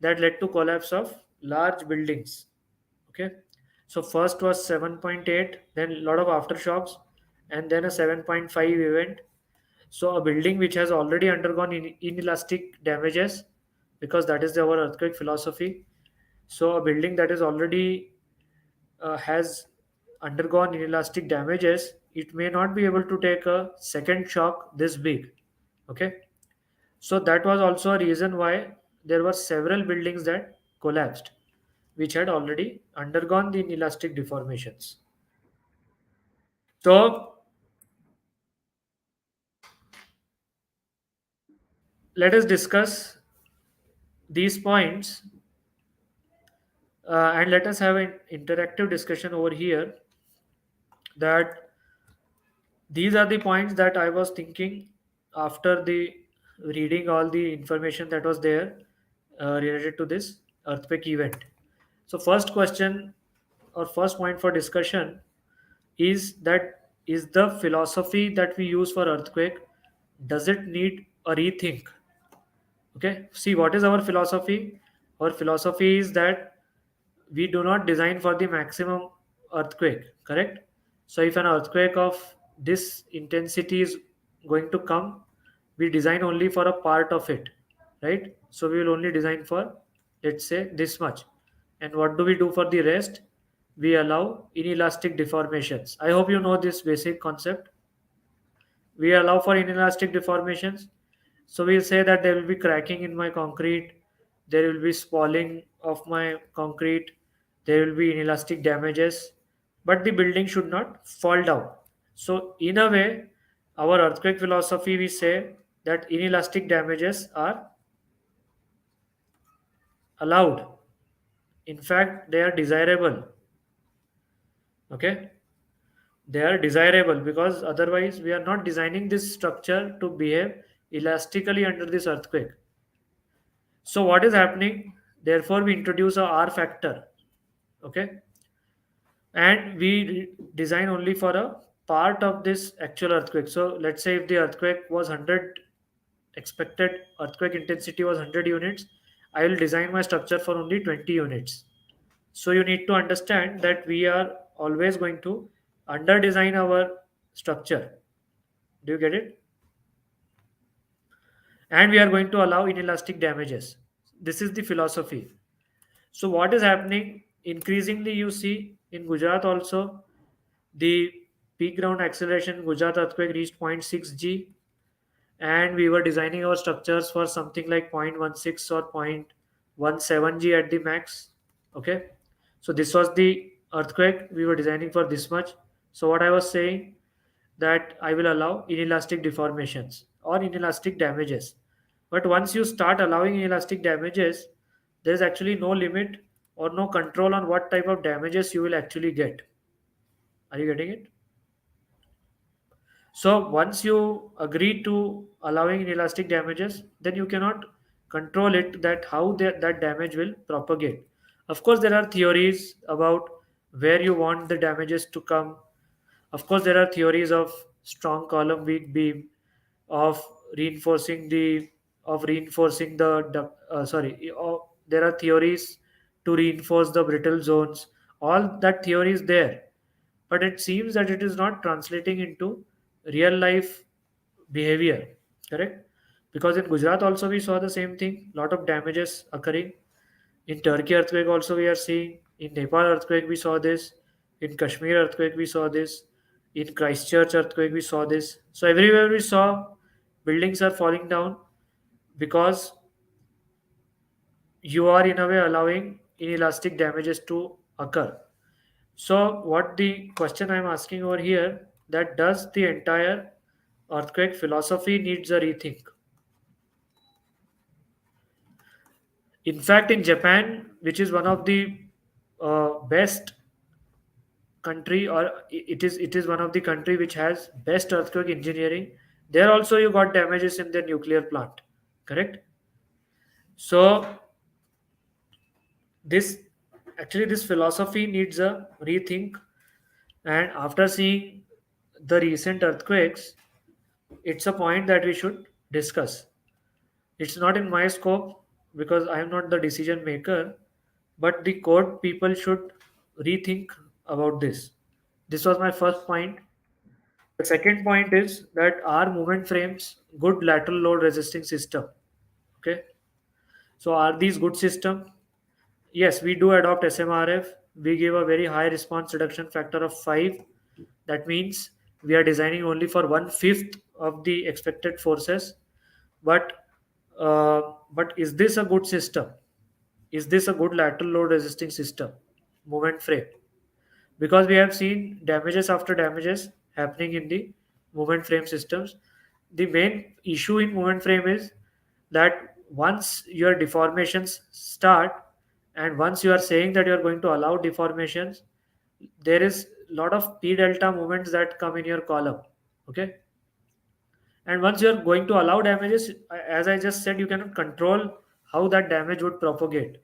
[SPEAKER 1] that led to collapse of large buildings. Okay, so first was 7.8, then a lot of aftershocks, and then a 7.5 event. So a building which has already undergone inelastic damages, because that is our earthquake philosophy. So a building that is already has undergone inelastic damages, it may not be able to take a second shock this big. Okay, so that was also a reason why there were several buildings that collapsed, which had already undergone the inelastic deformations. So let us discuss these points, and let us have an interactive discussion over here. That these are the points that I was thinking after the reading all the information that was there related to this earthquake event. So first question or first point for discussion is that, is the philosophy that we use for earthquake, does it need a rethink? Okay, see, what is our philosophy? Our philosophy is that we do not design for the maximum earthquake, correct? So if an earthquake of this intensity is going to come, we design only for a part of it, right? So we will only design for, let's say, this much. And what do we do for the rest? We allow inelastic deformations. I hope you know this basic concept. We allow for inelastic deformations. So we'll say that there will be cracking in my concrete, there will be spalling of my concrete, there will be inelastic damages, but the building should not fall down. So in a way, our earthquake philosophy, we say that inelastic damages are allowed. In fact, they are desirable. Okay, they are desirable because otherwise we are not designing this structure to behave elastically under this earthquake. So what is happening? Therefore, we introduce a R factor. Okay, and we design only for a part of this actual earthquake. So let's say if the earthquake was 100, expected earthquake intensity was 100 units, I will design my structure for only 20 units. So you need to understand that we are always going to under design our structure. Do you get it? And we are going to allow inelastic damages. This is the philosophy. So what is happening? Increasingly, you see in Gujarat also, the peak ground acceleration in Gujarat earthquake reached zero point 0.6 g, and we were designing our structures for something like 0.16 or 0.17 g at the max. Okay, so this was the earthquake we were designing for this much. So what I was saying, that I will allow inelastic deformations or inelastic damages. But once you start allowing inelastic damages, there is actually no limit or no control on what type of damages you will actually get. Are you getting it? So once you agree to allowing inelastic damages, then you cannot control it, that how that damage will propagate. Of course, there are theories about where you want the damages to come. Of course, there are theories of strong column, weak beam, of reinforcing the there are theories to reinforce the brittle zones. All that theory is there, but it seems that it is not translating into real life behavior. Correct? Because in Gujarat also we saw the same thing. Lot of damages occurring. In Turkey earthquake also we are seeing. In Nepal earthquake we saw this. In Kashmir earthquake we saw this. In Christchurch earthquake we saw this. So everywhere we saw buildings are falling down because you are in a way allowing inelastic damages to occur. So what the question I'm asking over here, that does the entire earthquake philosophy needs a rethink? In fact, in Japan, which is one of the best country, or it is one of the country which has best earthquake engineering, there also you got damages in their nuclear plant. Correct? So this this philosophy needs a rethink. And after seeing the recent earthquakes, it's a point that we should discuss. It's not in my scope because I am not the decision maker, but the court people should rethink about this. This was my first point. The second point is that are movement frames good lateral load resisting system? Okay. So are these good system? Yes, we do adopt SMRF. We give a very high response reduction factor of 5. That means we are designing only for 1/5 of the expected forces. But is this a good system? Is this a good lateral load resisting system? Movement frame. Because we have seen damages after damages happening in the movement frame systems. The main issue in movement frame is that once your deformations start, and once you are saying that you are going to allow deformations, there is a lot of p delta movements that come in your column. Okay. And once you are going to allow damages, as I just said, you cannot control how that damage would propagate.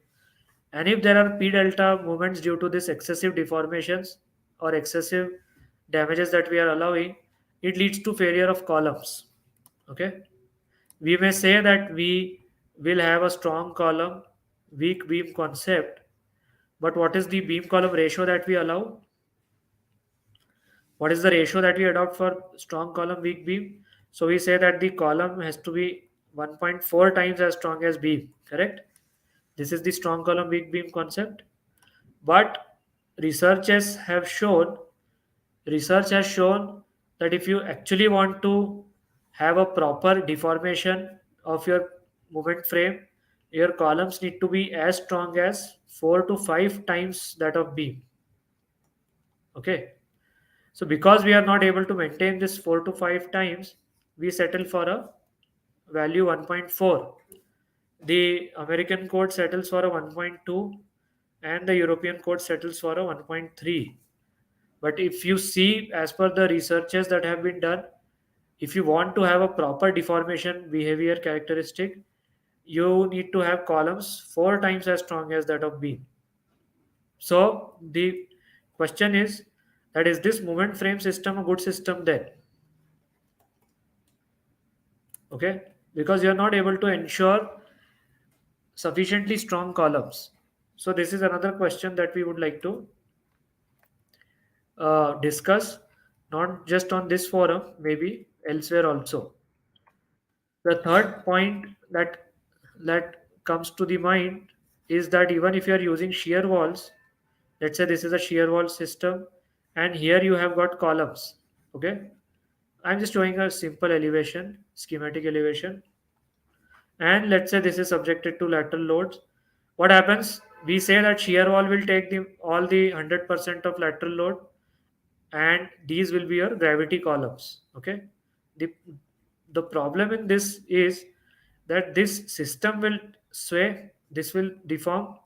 [SPEAKER 1] And if there are p delta movements due to this excessive deformations or excessive damages that we are allowing, it leads to failure of columns. Okay. We may say that we will have a strong column, weak beam concept, but what is the beam column ratio that we allow? What is the ratio that we adopt for strong column, weak beam? So we say that the column has to be 1.4 times as strong as beam. Correct? This is the strong column, weak beam concept. But researchers have shown, research has shown that if you actually want to have a proper deformation of your movement frame, your columns need to be as strong as 4 to 5 times that of beam. Okay. So because we are not able to maintain this 4 to 5 times, we settle for a value 1.4. The American code settles for a 1.2 and the European code settles for a 1.3. But if you see, as per the researches that have been done, if you want to have a proper deformation behavior characteristic, you need to have columns 4 times as strong as that of beam. So the question is that is this movement frame system a good system then? Okay, because you are not able to ensure sufficiently strong columns. So this is another question that we would like to discuss, not just on this forum, maybe elsewhere also. The third point that comes to the mind is that even if you are using shear walls, let's say this is a shear wall system, and here you have got columns. Okay, I'm just showing a simple elevation, schematic elevation, and let's say this is subjected to lateral loads. What happens? We say that shear wall will take all the 100% of lateral load, and these will be your gravity columns. Okay, the the problem in this is that this system will sway, this will deform,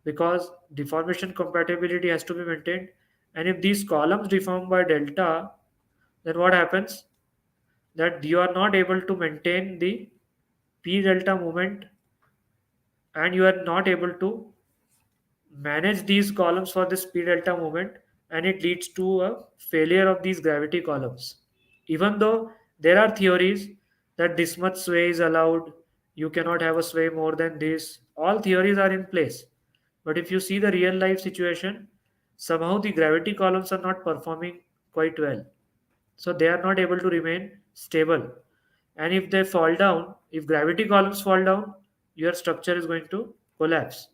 [SPEAKER 1] because deformation compatibility has to be maintained. And if these columns deform by delta, then what happens? That you are not able to maintain the p delta movement, and you are not able to manage these columns for this p delta movement, and it leads to a failure of these gravity columns. Even though there are theories that this much sway is allowed, you cannot have a sway more than this. All theories are in place. But if you see the real life situation, somehow the gravity columns are not performing quite well. So they are not able to remain stable. And if they fall down, if gravity columns fall down, your structure is going to collapse.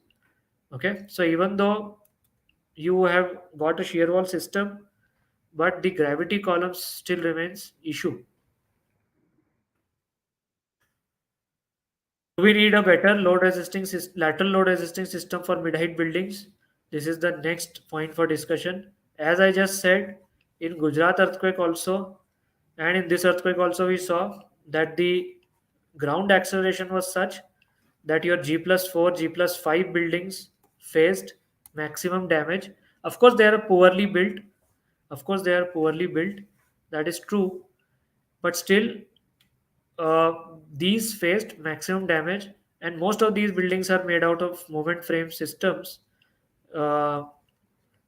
[SPEAKER 1] Okay. So even though you have got a shear wall system, but the gravity columns still remains issue. Do we need a better lateral load resisting system for mid-height buildings? This is the next point for discussion. As I just said, in Gujarat earthquake also, and in this earthquake also, we saw that the ground acceleration was such that your G plus 4, G plus 5 buildings faced maximum damage. Of course, they are poorly built. Of course, they are poorly built. That is true. But still, uh, these faced maximum damage, and most of these buildings are made out of moment frame systems. Uh,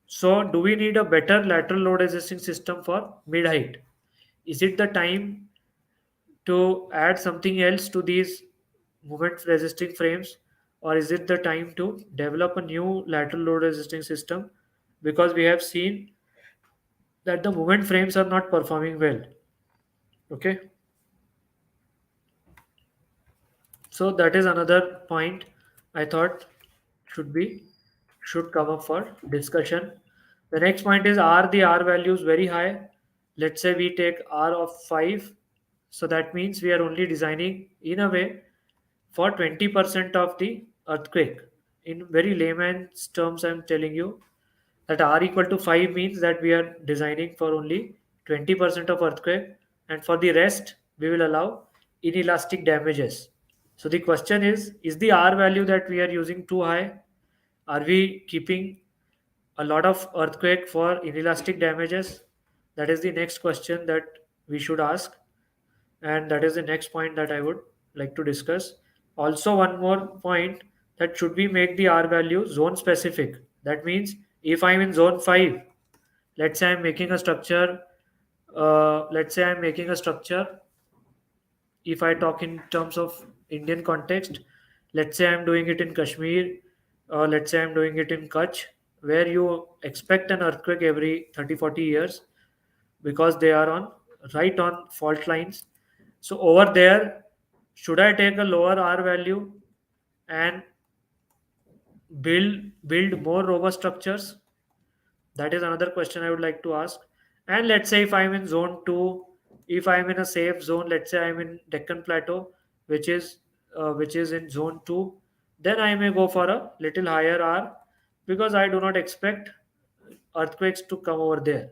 [SPEAKER 1] so, do we need a better lateral load resisting system for mid height? Is it the time to add something else to these moment resisting frames, or is it the time to develop a new lateral load resisting system? Because we have seen that the moment frames are not performing well. Okay, so that is another point I thought should be should come up for discussion. The next point is, are the R values very high? Let's say we take R of 5, so that means we are only designing in a way for 20% of the earthquake. In very layman's terms, I'm telling you that R equal to 5 means that we are designing for only 20% of earthquake, and for the rest we will allow inelastic damages. So the question is the R value that we are using too high? Are we keeping a lot of earthquake for inelastic damages? That is the next question that we should ask, and that is the next point that I would like to discuss. Also, one more point, that should we make the R value zone specific? That means if I'm in zone 5, let's say I'm making a structure, if I talk in terms of Indian context, let's say I'm doing it in Kashmir, or let's say I'm doing it in Kutch, where you expect an earthquake every 30 40 years because they are on right on fault lines. So over there, should I take a lower R value and build more robust structures? That is another question I would like to ask. And let's say if I'm in zone 2, if I'm in a safe zone, let's say I'm in Deccan Plateau, which is in zone 2, then I may go for a little higher R because I do not expect earthquakes to come over there.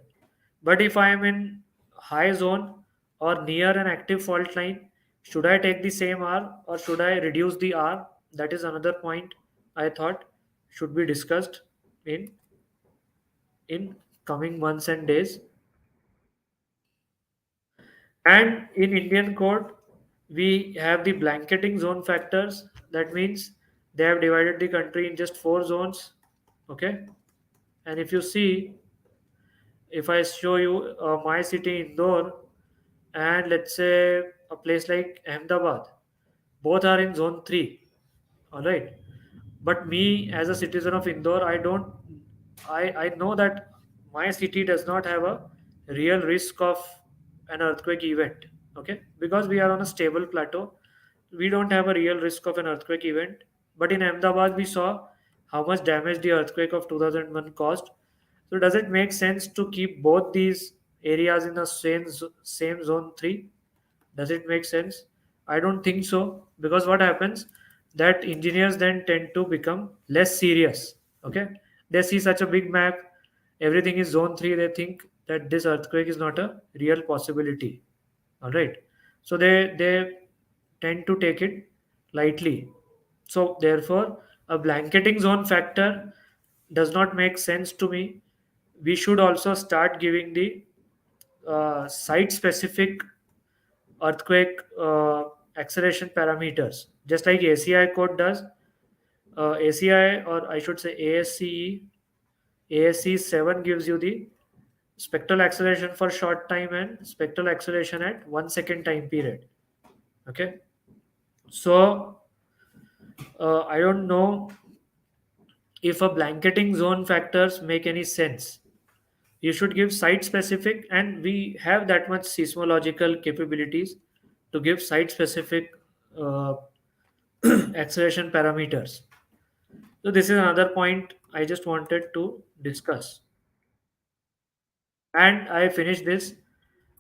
[SPEAKER 1] But if I am in high zone or near an active fault line, should I take the same R or should I reduce the R? That is another point I thought should be discussed in in coming months and days. And in Indian code, we have the blanketing zone factors. That means they have divided the country in just 4 zones. Okay. And if you see, if I show you my city Indore, and let's say a place like Ahmedabad, both are in zone 3. All right. But me as a citizen of Indore, I know that my city does not have a real risk of an earthquake event. Okay. Because we are on a stable plateau, we don't have a real risk of an earthquake event. But in Ahmedabad, we saw how much damage the earthquake of 2001 caused. So does it make sense to keep both these areas in the same zone 3? Does it make sense? I don't think so, because what happens that engineers then tend to become less serious. Okay, they see such a big map, everything is zone 3, they think that this earthquake is not a real possibility. All right, so they tend to take it lightly. So therefore, a blanketing zone factor does not make sense to me. We should also start giving the site specific earthquake acceleration parameters, just like ACI code does. ACI, or I should say ASCE, ASCE 7 gives you the spectral acceleration for short time and spectral acceleration at 1 second time period. Okay, so I don't know if a blanketing zone factors make any sense. You should give site specific, and we have that much seismological capabilities to give site specific uh, acceleration parameters. So this is another point I just wanted to discuss. And I finish this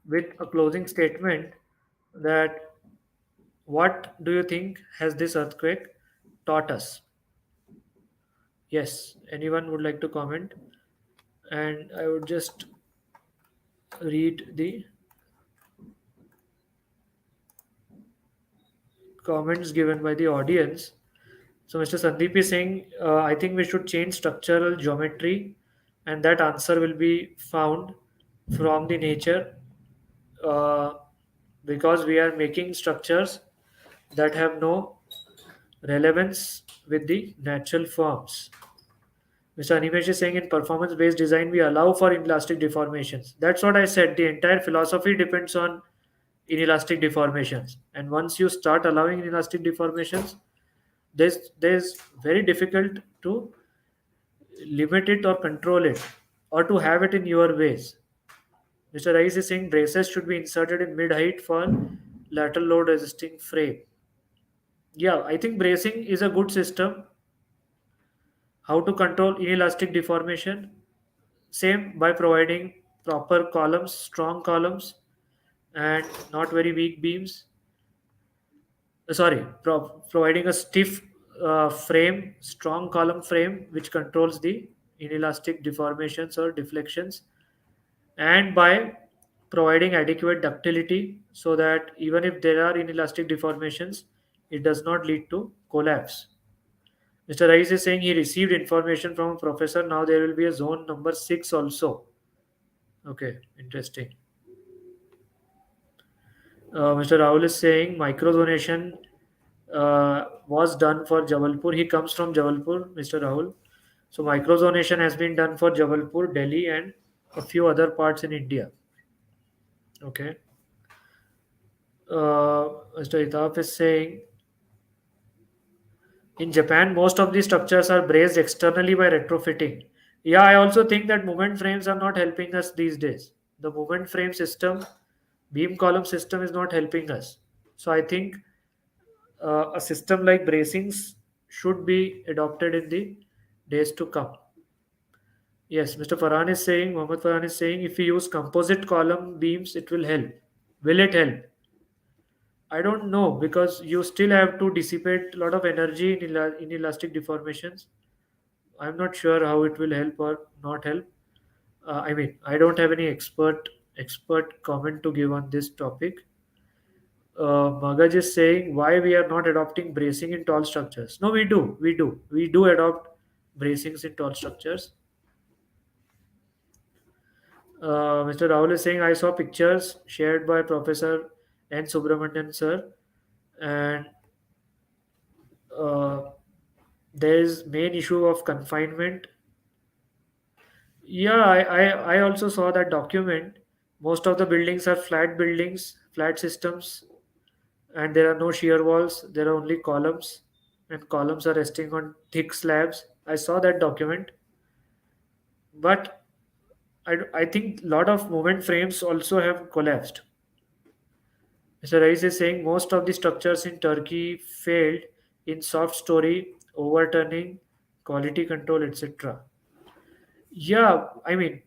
[SPEAKER 1] with a closing statement that what do you think has this earthquake taught us? Yes, anyone would like to comment? And I would just read the comments given by the audience. So Mr. Sandeep is saying, I think we should change structural geometry, and that answer will be found from the nature, uh, because we are making structures that have no relevance with the natural forms. Mr. Animesh is saying in performance based design, we allow for inelastic deformations. That's what I said. The entire philosophy depends on inelastic deformations. And once you start allowing inelastic deformations, there's very difficult to limit it or control it or to have it in your ways. Mr. Rice is saying braces should be inserted in mid height for lateral load resisting frame. Yeah, I think bracing is a good system. How to control inelastic deformation? Same, by providing proper columns, strong columns, and not very weak beams. Providing a stiff frame, strong column frame, which controls the inelastic deformations or deflections, and by providing adequate ductility so that even if there are inelastic deformations, it does not lead to collapse. Mr. Rice is saying he received information from a professor. Now there will be a zone number 6 also. Okay, interesting. Mr. Rahul is saying microzonation was done for Jabalpur. He comes from Jabalpur, Mr. Rahul. So microzonation has been done for Jabalpur, Delhi, and a few other parts in India. Okay. Mr. Itaf is saying in Japan, most of these structures are braced externally by retrofitting. Yeah, I also think that movement frames are not helping us these days. The movement frame system, beam column system is not helping us. So I think a system like bracings should be adopted in the days to come. Yes, Mr. Farhan is saying, Mohammed Farhan is saying, if we use composite column beams, it will help. Will it help? I don't know because you still have to dissipate a lot of energy in elastic deformations. I'm not sure how it will help or not help. I mean, I don't have any expert comment to give on this topic. Magaj is saying why we are not adopting bracing in tall structures. No, we do adopt bracings in tall structures. Mr. Rahul is saying I saw pictures shared by Professor N. Subramanian sir, and uh, there is main issue of confinement. Yeah, I also saw that document. Most of the buildings are flat buildings, flat systems, and there are no shear walls. There are only columns, and columns are resting on thick slabs. I saw that document, but I think a lot of movement frames also have collapsed. Mr. Reis is saying most of the structures in Turkey failed in soft story, overturning, quality control, etc. Yeah, I mean,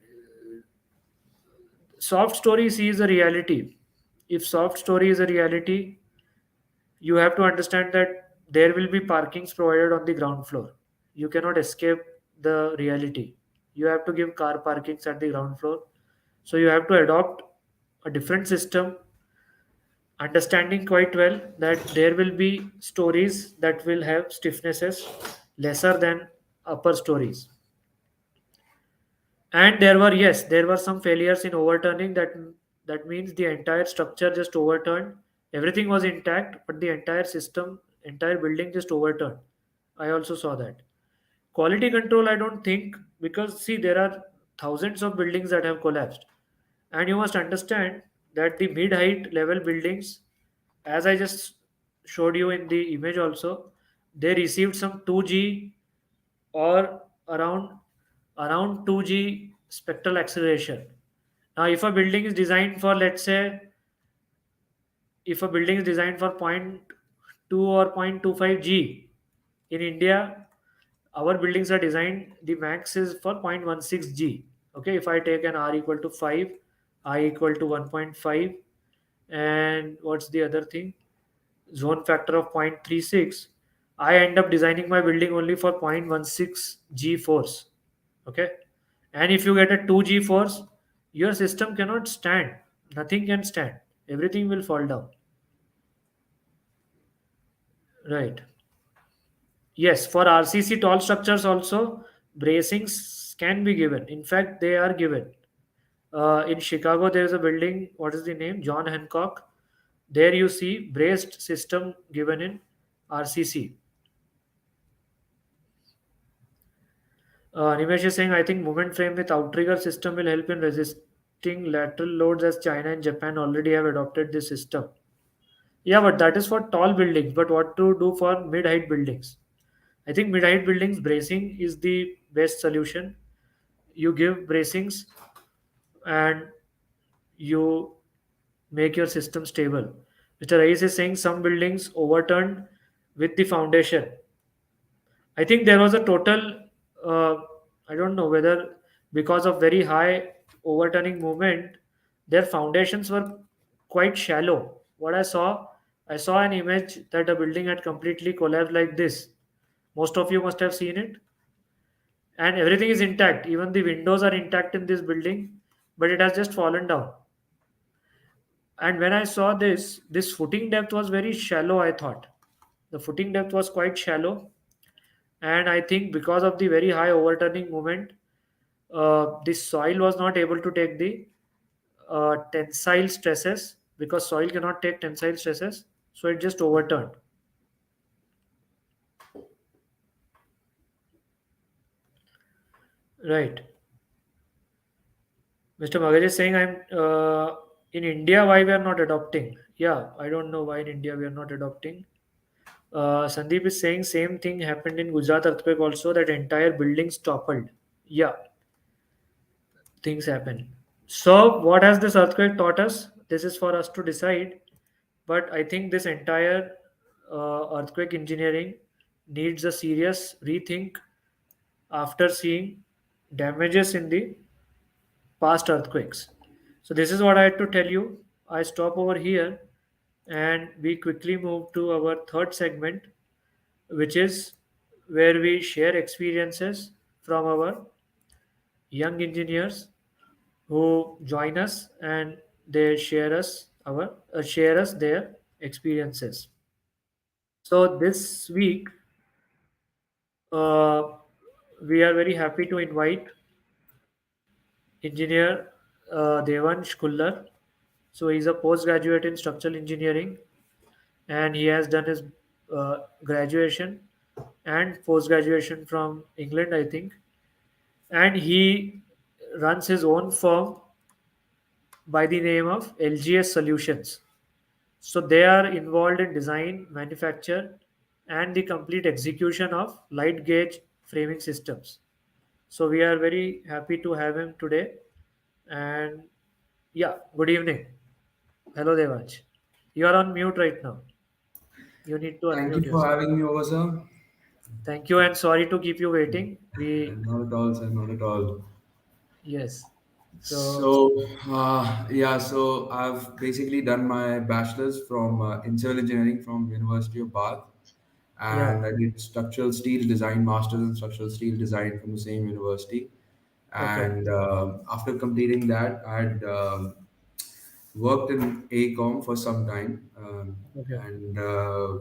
[SPEAKER 1] soft story sees a reality. If soft story is a reality, you have to understand that there will be parkings provided on the ground floor. You cannot escape the reality. You have to give car parkings at the ground floor. So you have to adopt a different system, understanding quite well that there will be stories that will have stiffnesses lesser than upper stories. And there were some failures in overturning. That means the entire structure just overturned. Everything was intact, but the entire system, entire building just overturned. I also saw that. Quality control, I don't think, because see, there are thousands of buildings that have collapsed, and you must understand that the mid-height level buildings as I just showed you in the image also, they received some 2G or around 2G spectral acceleration. Now, if a building is designed for, let's say, if a building is designed for zero point 0.2 or 0.25 G, in India, our buildings are designed, the max is for 0.16 G. Okay, if I take an R equal to 5, I equal to 1.5, and what's the other thing? Zone factor of 0.36, I end up designing my building only for 0.16 G force. Okay, and if you get a 2G force, your system cannot stand. Nothing can stand. Everything will fall down. Right. Yes, for RCC tall structures also, bracings can be given. In fact, they are given. In Chicago, there is a building. What is the name? John Hancock. There you see braced system given in RCC. Nimesh is saying, I think movement frame with outrigger system will help in resisting lateral loads as China and Japan already have adopted this system. Yeah, but that is for tall buildings. But what to do for mid-height buildings? I think mid-height buildings bracing is the best solution. You give bracings and you make your system stable. Mr. Rais is saying some buildings overturned with the foundation. I think there was a total, uh, I don't know whether because of very high overturning movement, their foundations were quite shallow. What I saw an image that a building had completely collapsed like this. Most of you must have seen it. And everything is intact. Even the windows are intact in this building, but it has just fallen down. And when I saw this footing depth was very shallow, I thought. The footing depth was quite shallow. And I think because of the very high overturning moment, the soil was not able to take the tensile stresses because soil cannot take tensile stresses. So it just overturned. Right. Mr. Magaj is saying I'm in India, why we are not adopting? Yeah, I don't know why in India we are not adopting. Sandeep is saying same thing happened in Gujarat earthquake also, that entire buildings toppled. Yeah, things happen. So what has this earthquake taught us? This is for us to decide. But I think this entire earthquake engineering needs a serious rethink after seeing damages in the past earthquakes. So this is what I had to tell you. I stop over here and we quickly move to our third segment, which is where we share experiences from our young engineers who join us and they share us their experiences. So this week uh, we are very happy to invite engineer Devansh Kullar. So he's a postgraduate in structural engineering and he has done his graduation and post graduation from England, I think. And he runs his own firm by the name of LGS Solutions. So they are involved in design, manufacture, and the complete execution of light gauge framing systems. So we are very happy to have him today. And yeah, good evening. Hello, Devansh. You are on mute right now. You need to
[SPEAKER 2] Thank you
[SPEAKER 1] unmute
[SPEAKER 2] for
[SPEAKER 1] yourself.
[SPEAKER 2] having me over, sir.
[SPEAKER 1] Thank you and sorry to keep you waiting.
[SPEAKER 2] Not at all, sir. Not at all.
[SPEAKER 1] Yes. So,
[SPEAKER 2] So I've basically done my bachelor's from in civil engineering from University of Bath,
[SPEAKER 1] yeah.
[SPEAKER 2] and I did structural steel design, masters in structural steel design from the same university.
[SPEAKER 1] Okay.
[SPEAKER 2] And after completing that, I had worked in ACOM for some time,
[SPEAKER 1] Okay.
[SPEAKER 2] and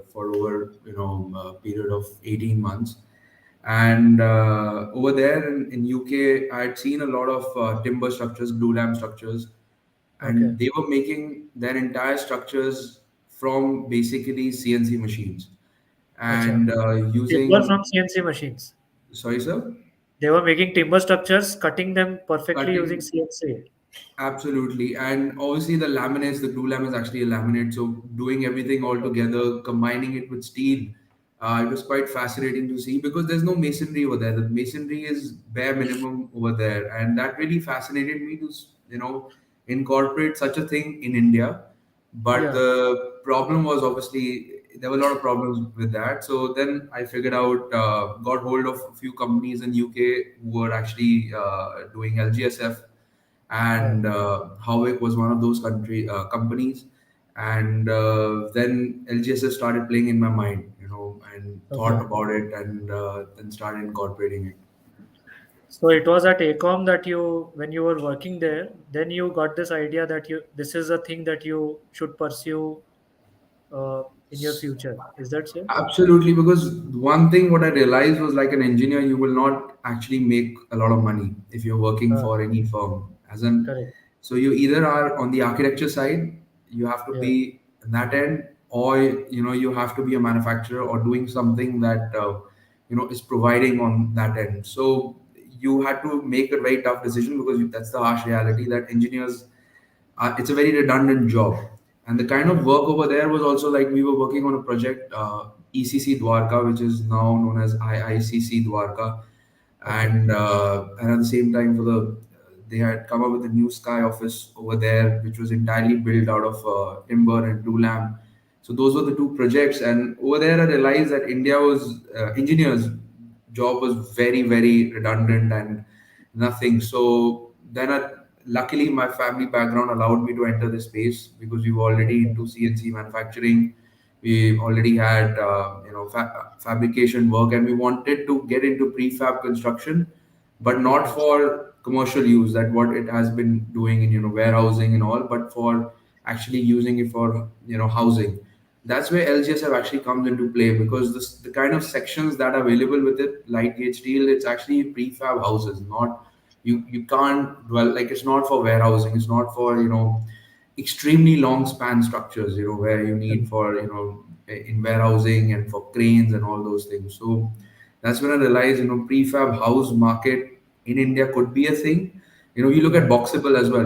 [SPEAKER 2] for over a period of 18 months. And over there in UK, I had seen a lot of timber structures, blue lamp structures,
[SPEAKER 1] Okay.
[SPEAKER 2] and they were making their entire structures from basically CNC machines
[SPEAKER 1] Acha.
[SPEAKER 2] and
[SPEAKER 1] Timber
[SPEAKER 2] using.
[SPEAKER 1] from CNC machines.
[SPEAKER 2] Sorry, sir.
[SPEAKER 1] They were making timber structures, cutting them perfectly using
[SPEAKER 2] Cutting.
[SPEAKER 1] CNC.
[SPEAKER 2] Absolutely. And obviously the laminates, the glue lam is actually a laminate. So doing everything all
[SPEAKER 1] Okay.
[SPEAKER 2] together, combining it with steel, it was quite fascinating to see because there's no masonry over there. The masonry is bare minimum over there. And that really fascinated me to, incorporate such a thing in India. But
[SPEAKER 1] Yeah.
[SPEAKER 2] the problem was obviously there were a lot of problems with that. So then I figured out, got hold of a few companies in UK who were actually doing LGSF, and Howick was one of those companies. And then LGSS started playing in my mind, and thought
[SPEAKER 1] Okay.
[SPEAKER 2] about it, and then started incorporating it.
[SPEAKER 1] So it was at ACOM that you, when you were working there, then you got this idea that you, this is a thing that you should pursue in your future. Is that so?
[SPEAKER 2] Absolutely, because one thing what I realized was, like an engineer, you will not actually make a lot of money if you're working
[SPEAKER 1] Uh,
[SPEAKER 2] for any firm. As in,
[SPEAKER 1] Correct.
[SPEAKER 2] so you either are on the architecture side, you have to
[SPEAKER 1] Yeah.
[SPEAKER 2] be that end, or you have to be a manufacturer or doing something that is providing on that end. So you had to make a very tough decision because that's the harsh reality that engineers, it's a very redundant job. And the kind of
[SPEAKER 1] Hmm.
[SPEAKER 2] work over there was also like we were working on a project, ECC Dwarka, which is now known as IICC Dwarka.
[SPEAKER 1] Okay.
[SPEAKER 2] And at the same time, they had come up with a new sky office over there, which was entirely built out of timber and blue lamp. So those were the two projects. And over there, I realized that India was engineers' job was very, very redundant and nothing. So then, luckily, my family background allowed me to enter this space because we were already
[SPEAKER 1] Okay.
[SPEAKER 2] into CNC manufacturing. We already had fabrication work, and we wanted to get into prefab construction, but not
[SPEAKER 1] Okay.
[SPEAKER 2] for commercial use, that what it has been doing in warehousing and all, but for actually using it for housing. That's where LGSF actually comes into play, because the kind of sections that are available with it, light gauge steel, it's actually prefab houses. Not, you can't dwell, like, it's not for warehousing, it's not for extremely long span structures, where you need for in warehousing and for cranes and all those things. So that's when I realized, prefab house market in India could be a thing. You look at
[SPEAKER 1] Hmm.
[SPEAKER 2] Boxable as well.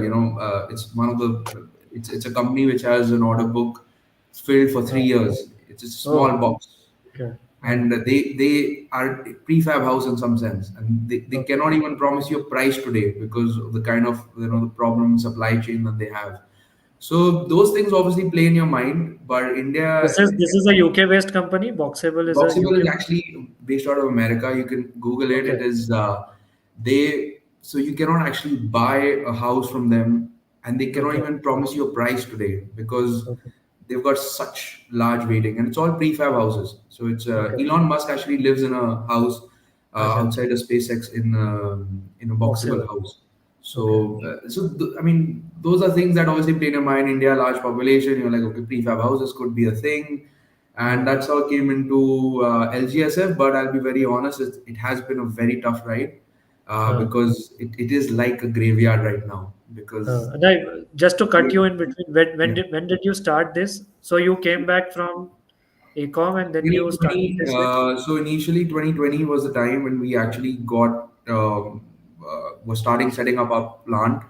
[SPEAKER 2] It's one of the it's a company which has an order book filled for
[SPEAKER 1] Uh,
[SPEAKER 2] 3 years. It's a small
[SPEAKER 1] oh,
[SPEAKER 2] box,
[SPEAKER 1] okay.
[SPEAKER 2] and they are a prefab house in some sense, and they
[SPEAKER 1] Okay.
[SPEAKER 2] cannot even promise you a price today because of the kind of the problem supply chain that they have. So those things obviously play in your mind, but
[SPEAKER 1] This
[SPEAKER 2] India.
[SPEAKER 1] is this is a UK based company. Boxable is a
[SPEAKER 2] Boxable
[SPEAKER 1] UK.
[SPEAKER 2] is actually based out of America. You can Google it.
[SPEAKER 1] Okay.
[SPEAKER 2] It is they so you cannot actually buy a house from them, and they cannot
[SPEAKER 1] Okay.
[SPEAKER 2] even promise you a price today because
[SPEAKER 1] Okay.
[SPEAKER 2] they've got such large waiting, and it's all prefab houses. So it's
[SPEAKER 1] Okay.
[SPEAKER 2] Elon Musk actually lives in a house
[SPEAKER 1] Okay.
[SPEAKER 2] outside of SpaceX in a Boxable
[SPEAKER 1] Boxable.
[SPEAKER 2] house.
[SPEAKER 1] Okay.
[SPEAKER 2] I mean, those are things that obviously play in your mind. India, large population. You're like, okay, prefab houses could be a thing, and
[SPEAKER 1] Uh,
[SPEAKER 2] that's how I came into LGSF. But I'll be very honest, it has been a very tough ride,
[SPEAKER 1] uh,
[SPEAKER 2] because it is like a graveyard right now. Because
[SPEAKER 1] and I, just to cut you
[SPEAKER 2] yeah,
[SPEAKER 1] in between, when did you start this? So you came back from ACOM and then you started
[SPEAKER 2] 2020,
[SPEAKER 1] this with.
[SPEAKER 2] so initially 2020 was the time when we actually was starting setting up our plant,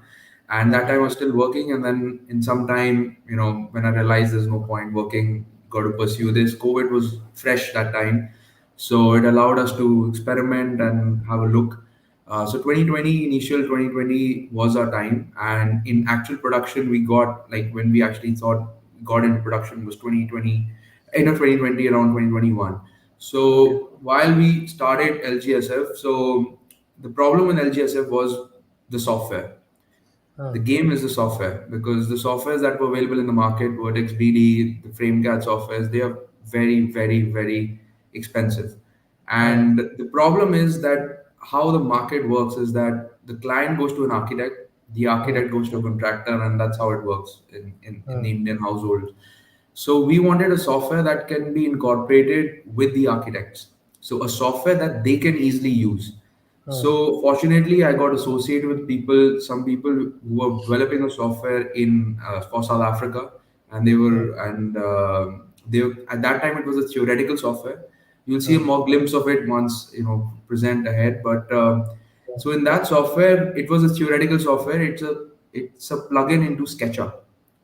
[SPEAKER 2] and that
[SPEAKER 1] Okay.
[SPEAKER 2] time I was still working. And then in some time, when I realized there's no point working, got to pursue this. COVID was fresh that time, so it allowed us to experiment and have a look. So 2020, initial 2020 was our time, and in actual production, we got, like, when we actually thought got into production was 2020, end of 2020, around 2021.
[SPEAKER 1] Okay.
[SPEAKER 2] So while we started LGSF, so the problem with LGSF was the software. The
[SPEAKER 1] Uh,
[SPEAKER 2] game is the software, because the softwares that were available in the market, Vertex BD, the FrameCAD softwares, they are very, very, very expensive.
[SPEAKER 1] uh,
[SPEAKER 2] And the problem is that how the market works is that the client goes to an architect, the
[SPEAKER 1] uh,
[SPEAKER 2] architect goes to a contractor, and that's how it works in
[SPEAKER 1] uh,
[SPEAKER 2] the Indian household. So we wanted a software that can be incorporated with the architects. So a software that they can easily use.
[SPEAKER 1] uh,
[SPEAKER 2] So fortunately, I got associated with people, some people who were developing a software in for South Africa, and they at that time it was a theoretical software. You'll see a
[SPEAKER 1] uh,
[SPEAKER 2] more glimpse of it once present ahead. But
[SPEAKER 1] uh,
[SPEAKER 2] so in that software, it was a theoretical software. it's a plugin into SketchUp.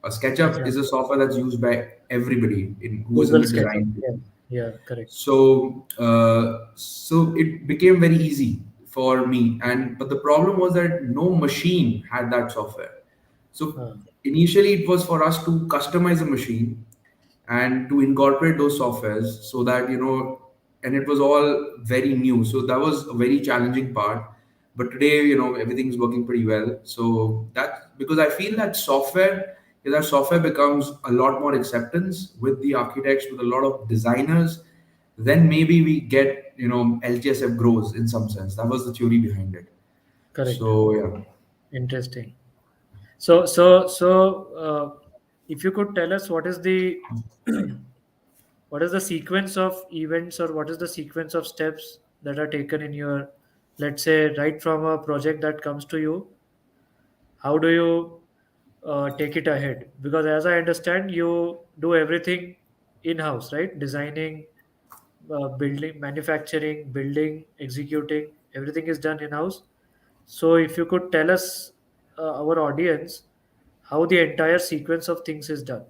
[SPEAKER 2] SketchUp
[SPEAKER 1] Acha.
[SPEAKER 2] is a software that's used by everybody who is in
[SPEAKER 1] Google
[SPEAKER 2] the
[SPEAKER 1] SketchUp.
[SPEAKER 2] design
[SPEAKER 1] Yeah.
[SPEAKER 2] field.
[SPEAKER 1] Yeah. Correct.
[SPEAKER 2] So it became very easy for me, and but the problem was that no machine had that software. So
[SPEAKER 1] Uh,
[SPEAKER 2] initially, it was for us to customize a machine and to incorporate those softwares so that and it was all very new, so that was a very challenging part. But today, everything's working pretty well. So that, because I feel that software becomes a lot more acceptance with the architects, with a lot of designers, then maybe we get, LGSF grows in some sense. That was the theory behind it.
[SPEAKER 1] correct.
[SPEAKER 2] So yeah.
[SPEAKER 1] Interesting. So, if you could tell us what is the what is the sequence of events, or what is the sequence of steps that are taken in your, let's say, right from a project that comes to you, how do you take it ahead? Because as I understand, you do everything in house, right? Designing, building, manufacturing, building, executing, everything is done in house. So if you could tell us, our audience, how the entire sequence of things is done.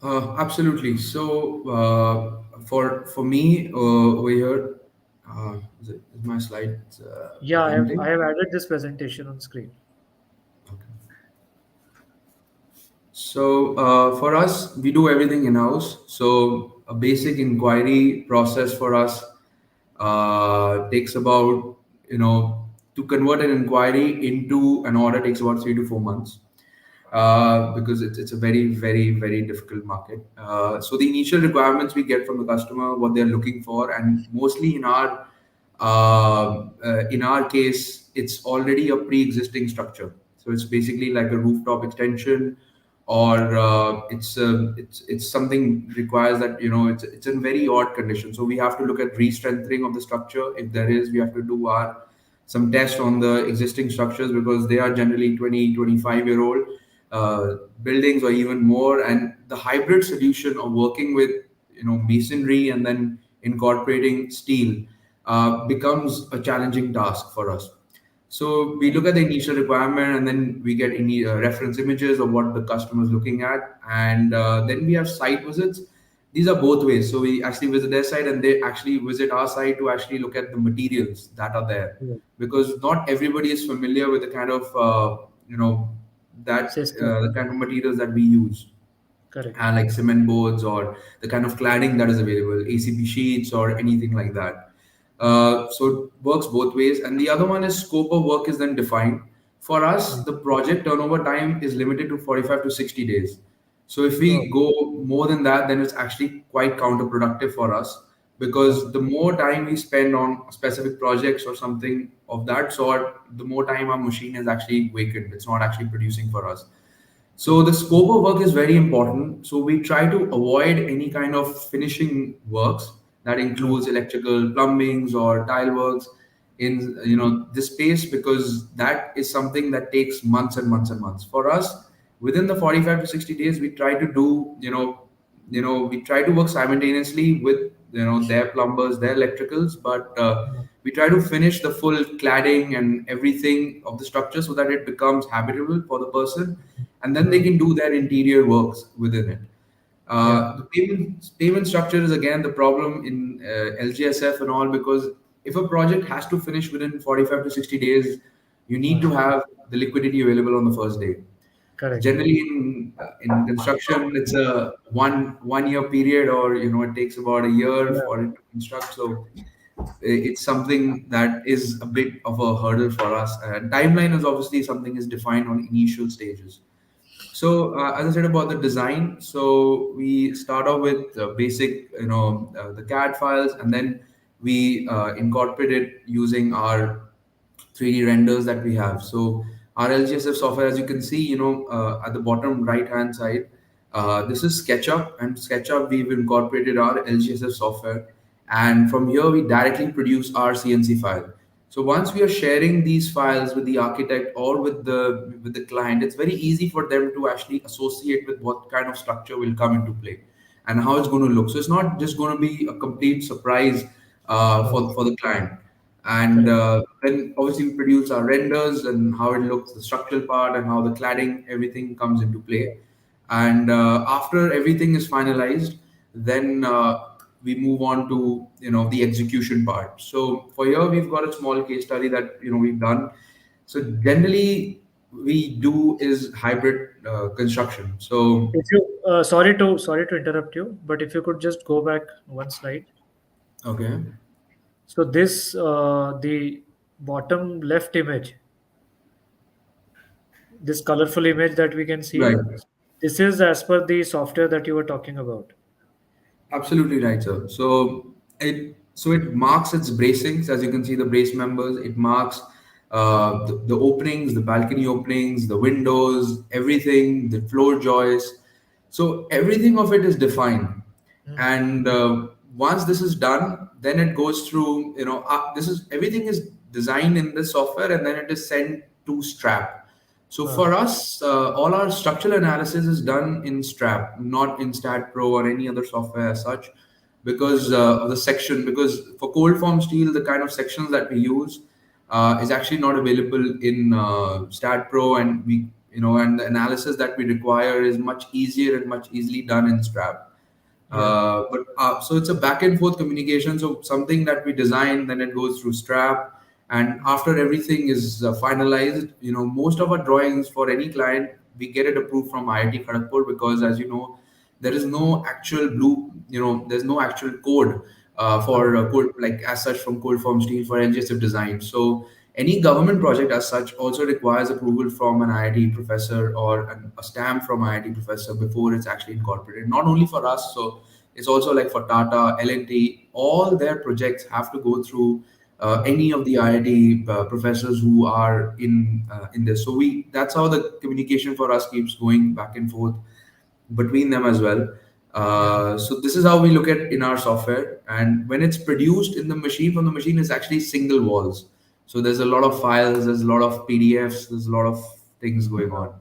[SPEAKER 2] Absolutely. So for me over here, is my slide
[SPEAKER 1] Yeah, I
[SPEAKER 2] presenting?
[SPEAKER 1] have added this presentation on screen.
[SPEAKER 2] Okay. So for us, we do everything in house. So a basic inquiry process for us takes about, to convert an inquiry into an order takes about 3 to 4 months. Because it's a very, very, very difficult market. So the initial requirements we get from the customer, what they're looking for, and mostly in our case, it's already a pre-existing structure. So it's basically like a rooftop extension, or it's something requires that, it's in very odd condition. So we have to look at re-strengthening of the structure. If there is, we have to do our some tests on the existing structures, because they are generally 20-25 year old buildings or even more. And the hybrid solution of working with, masonry and then incorporating steel becomes a challenging task for us. So we look at the initial requirement, and then we get any reference images of what the customer is looking at, and then we have site visits. These are both ways. So we actually visit their site, and they actually visit our site to actually look at the materials that are there,
[SPEAKER 1] Yeah.
[SPEAKER 2] because not everybody is familiar with the kind of
[SPEAKER 1] System.
[SPEAKER 2] the kind of materials that we use,
[SPEAKER 1] Correct.
[SPEAKER 2] and like cement boards, or the kind of cladding that is available, ACP sheets or anything like that. So it works both ways. And the other one is scope of work is then defined. For us,
[SPEAKER 1] Mm.
[SPEAKER 2] the project turnover time is limited to 45 to 60 days. So if we
[SPEAKER 1] Oh,
[SPEAKER 2] go more than that, then it's actually quite counterproductive for us, because
[SPEAKER 1] okay.
[SPEAKER 2] the more time we spend on specific projects or something of that sort, the more time our machine is actually vacant. It's not actually producing for us. So the scope of work is very important. So we try to avoid any kind of finishing works that
[SPEAKER 1] Oh,
[SPEAKER 2] includes electrical, plumbings, or tile works in, this space, because that is something that takes months and months and months. For us, within the 45 to 60 days, we try to do, we try to work simultaneously with, their plumbers, their electricals, but
[SPEAKER 1] oh,
[SPEAKER 2] we try to finish the full cladding and everything of the structure so that it becomes habitable for the person, and then they
[SPEAKER 1] oh,
[SPEAKER 2] can do their interior works within it.
[SPEAKER 1] yeah.
[SPEAKER 2] The payment structure is again the problem in LGSF and all, because if a project has to finish within 45 to 60 days, you need
[SPEAKER 1] Oh,
[SPEAKER 2] to have the liquidity available on the first day.
[SPEAKER 1] correct.
[SPEAKER 2] Generally, in construction, it's a one year period, or it takes about a year
[SPEAKER 1] Yeah.
[SPEAKER 2] for it to construct. So it's something that is a bit of a hurdle for us. And timeline is obviously something is defined on initial stages. So, as I said about the design, so we start off with basic, the CAD files, and then we incorporate it using our 3D renders that we have. So our LGSF software, as you can see, at the bottom right hand side, this is SketchUp, and SketchUp we've incorporated our LGSF software, and from here we directly produce our CNC file. So once we are sharing these files with the architect or with the client, it's very easy for them to actually associate with what kind of structure will come into play and how it's going to look. So it's not just going to be a complete surprise
[SPEAKER 1] Oh,
[SPEAKER 2] for the client. And
[SPEAKER 1] Correct.
[SPEAKER 2] then obviously we produce our renders and how it looks, the structural part and how the cladding, everything comes into play. And after everything is finalized, then we move on to the execution part. So for here we've got a small case study that we've done. So generally we do is hybrid construction. So
[SPEAKER 1] If you sorry to interrupt you, but if you could just go back one slide.
[SPEAKER 2] okay,
[SPEAKER 1] So this the bottom left image, this colorful image that we can see,
[SPEAKER 2] right.
[SPEAKER 1] this is as per the software that you were talking about.
[SPEAKER 2] Absolutely right, sir. So it marks its bracings, as you can see the brace members. It marks the openings, the balcony openings, the windows, everything, the floor joists. So everything of it is defined,
[SPEAKER 1] Hmm.
[SPEAKER 2] and once this is done, then it goes through. This is everything is designed in this software, and then it is sent to Strap. So
[SPEAKER 1] Uh,
[SPEAKER 2] for us, all our structural analysis is done in Strap, not in StatPro or any other software as such, because of the section. Because for cold form steel, the kind of sections that we use is actually not available in StatPro, and and the analysis that we require is much easier and much easily done in Strap.
[SPEAKER 1] yeah,
[SPEAKER 2] But so it's a back and forth communication. So something that we design, then it goes through Strap, and after everything is finalized, most of our drawings for any client, we get it approved from IIT Kharagpur, because as you know, there is no actual there's no actual code for
[SPEAKER 1] correct.
[SPEAKER 2] code like as such from cold form steel for LGSF design. So any government project as such also requires approval from an IIT professor or a stamp from IIT professor before it's actually incorporated. Not only for us, so it's also like for Tata, L&T, all their projects have to go through any of the IIT professors who are in this. So we that's how the communication for us keeps going back and forth between them as well.
[SPEAKER 1] Yeah,
[SPEAKER 2] So this is how we look at in our software, and when it's produced in the machine, from the machine is actually single walls. So there's a lot of files, there's a lot of PDFs, there's a lot of things going
[SPEAKER 1] yeah.
[SPEAKER 2] on,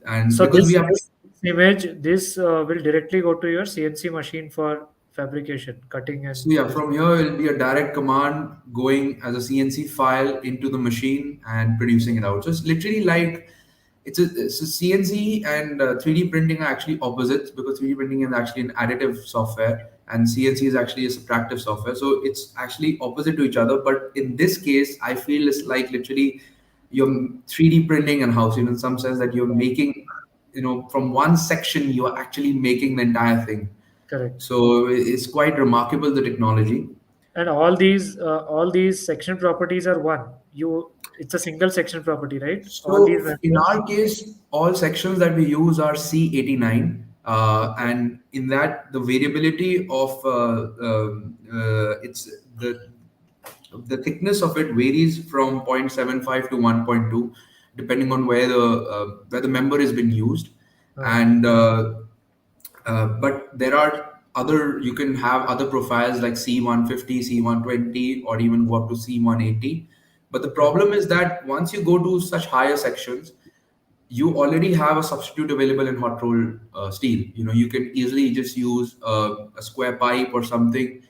[SPEAKER 2] and
[SPEAKER 1] So
[SPEAKER 2] because we
[SPEAKER 1] this
[SPEAKER 2] have
[SPEAKER 1] this image, this will directly go to your CNC machine for fabrication, cutting, and
[SPEAKER 2] So yeah,
[SPEAKER 1] this.
[SPEAKER 2] from here it'll be a direct command going as a CNC file into the machine and producing it out. So it's literally like it's a CNC and 3D printing are actually opposites, because 3D printing is actually an additive software and CNC is actually a subtractive software. So it's actually opposite to each other. But in this case, I feel it's like literally you're 3D printing and housing in some sense that you're making, from one section you're actually making the entire thing.
[SPEAKER 1] Correct.
[SPEAKER 2] So it's quite remarkable, the technology.
[SPEAKER 1] And all these section properties are one. It's a single section property, right? All these
[SPEAKER 2] So in
[SPEAKER 1] members.
[SPEAKER 2] our case, all sections that we use are C89,
[SPEAKER 1] Okay.
[SPEAKER 2] and in that the variability of it's the thickness of it varies from 0.75 to 1.2, depending on where the member has been used,
[SPEAKER 1] Uh,
[SPEAKER 2] and but there are other you can have other profiles like C150, C120, or even go up to C180. But the
[SPEAKER 1] correct.
[SPEAKER 2] problem is that once you go to such higher sections, you already have a substitute available in hot roll steel. You can easily just use a square pipe or something,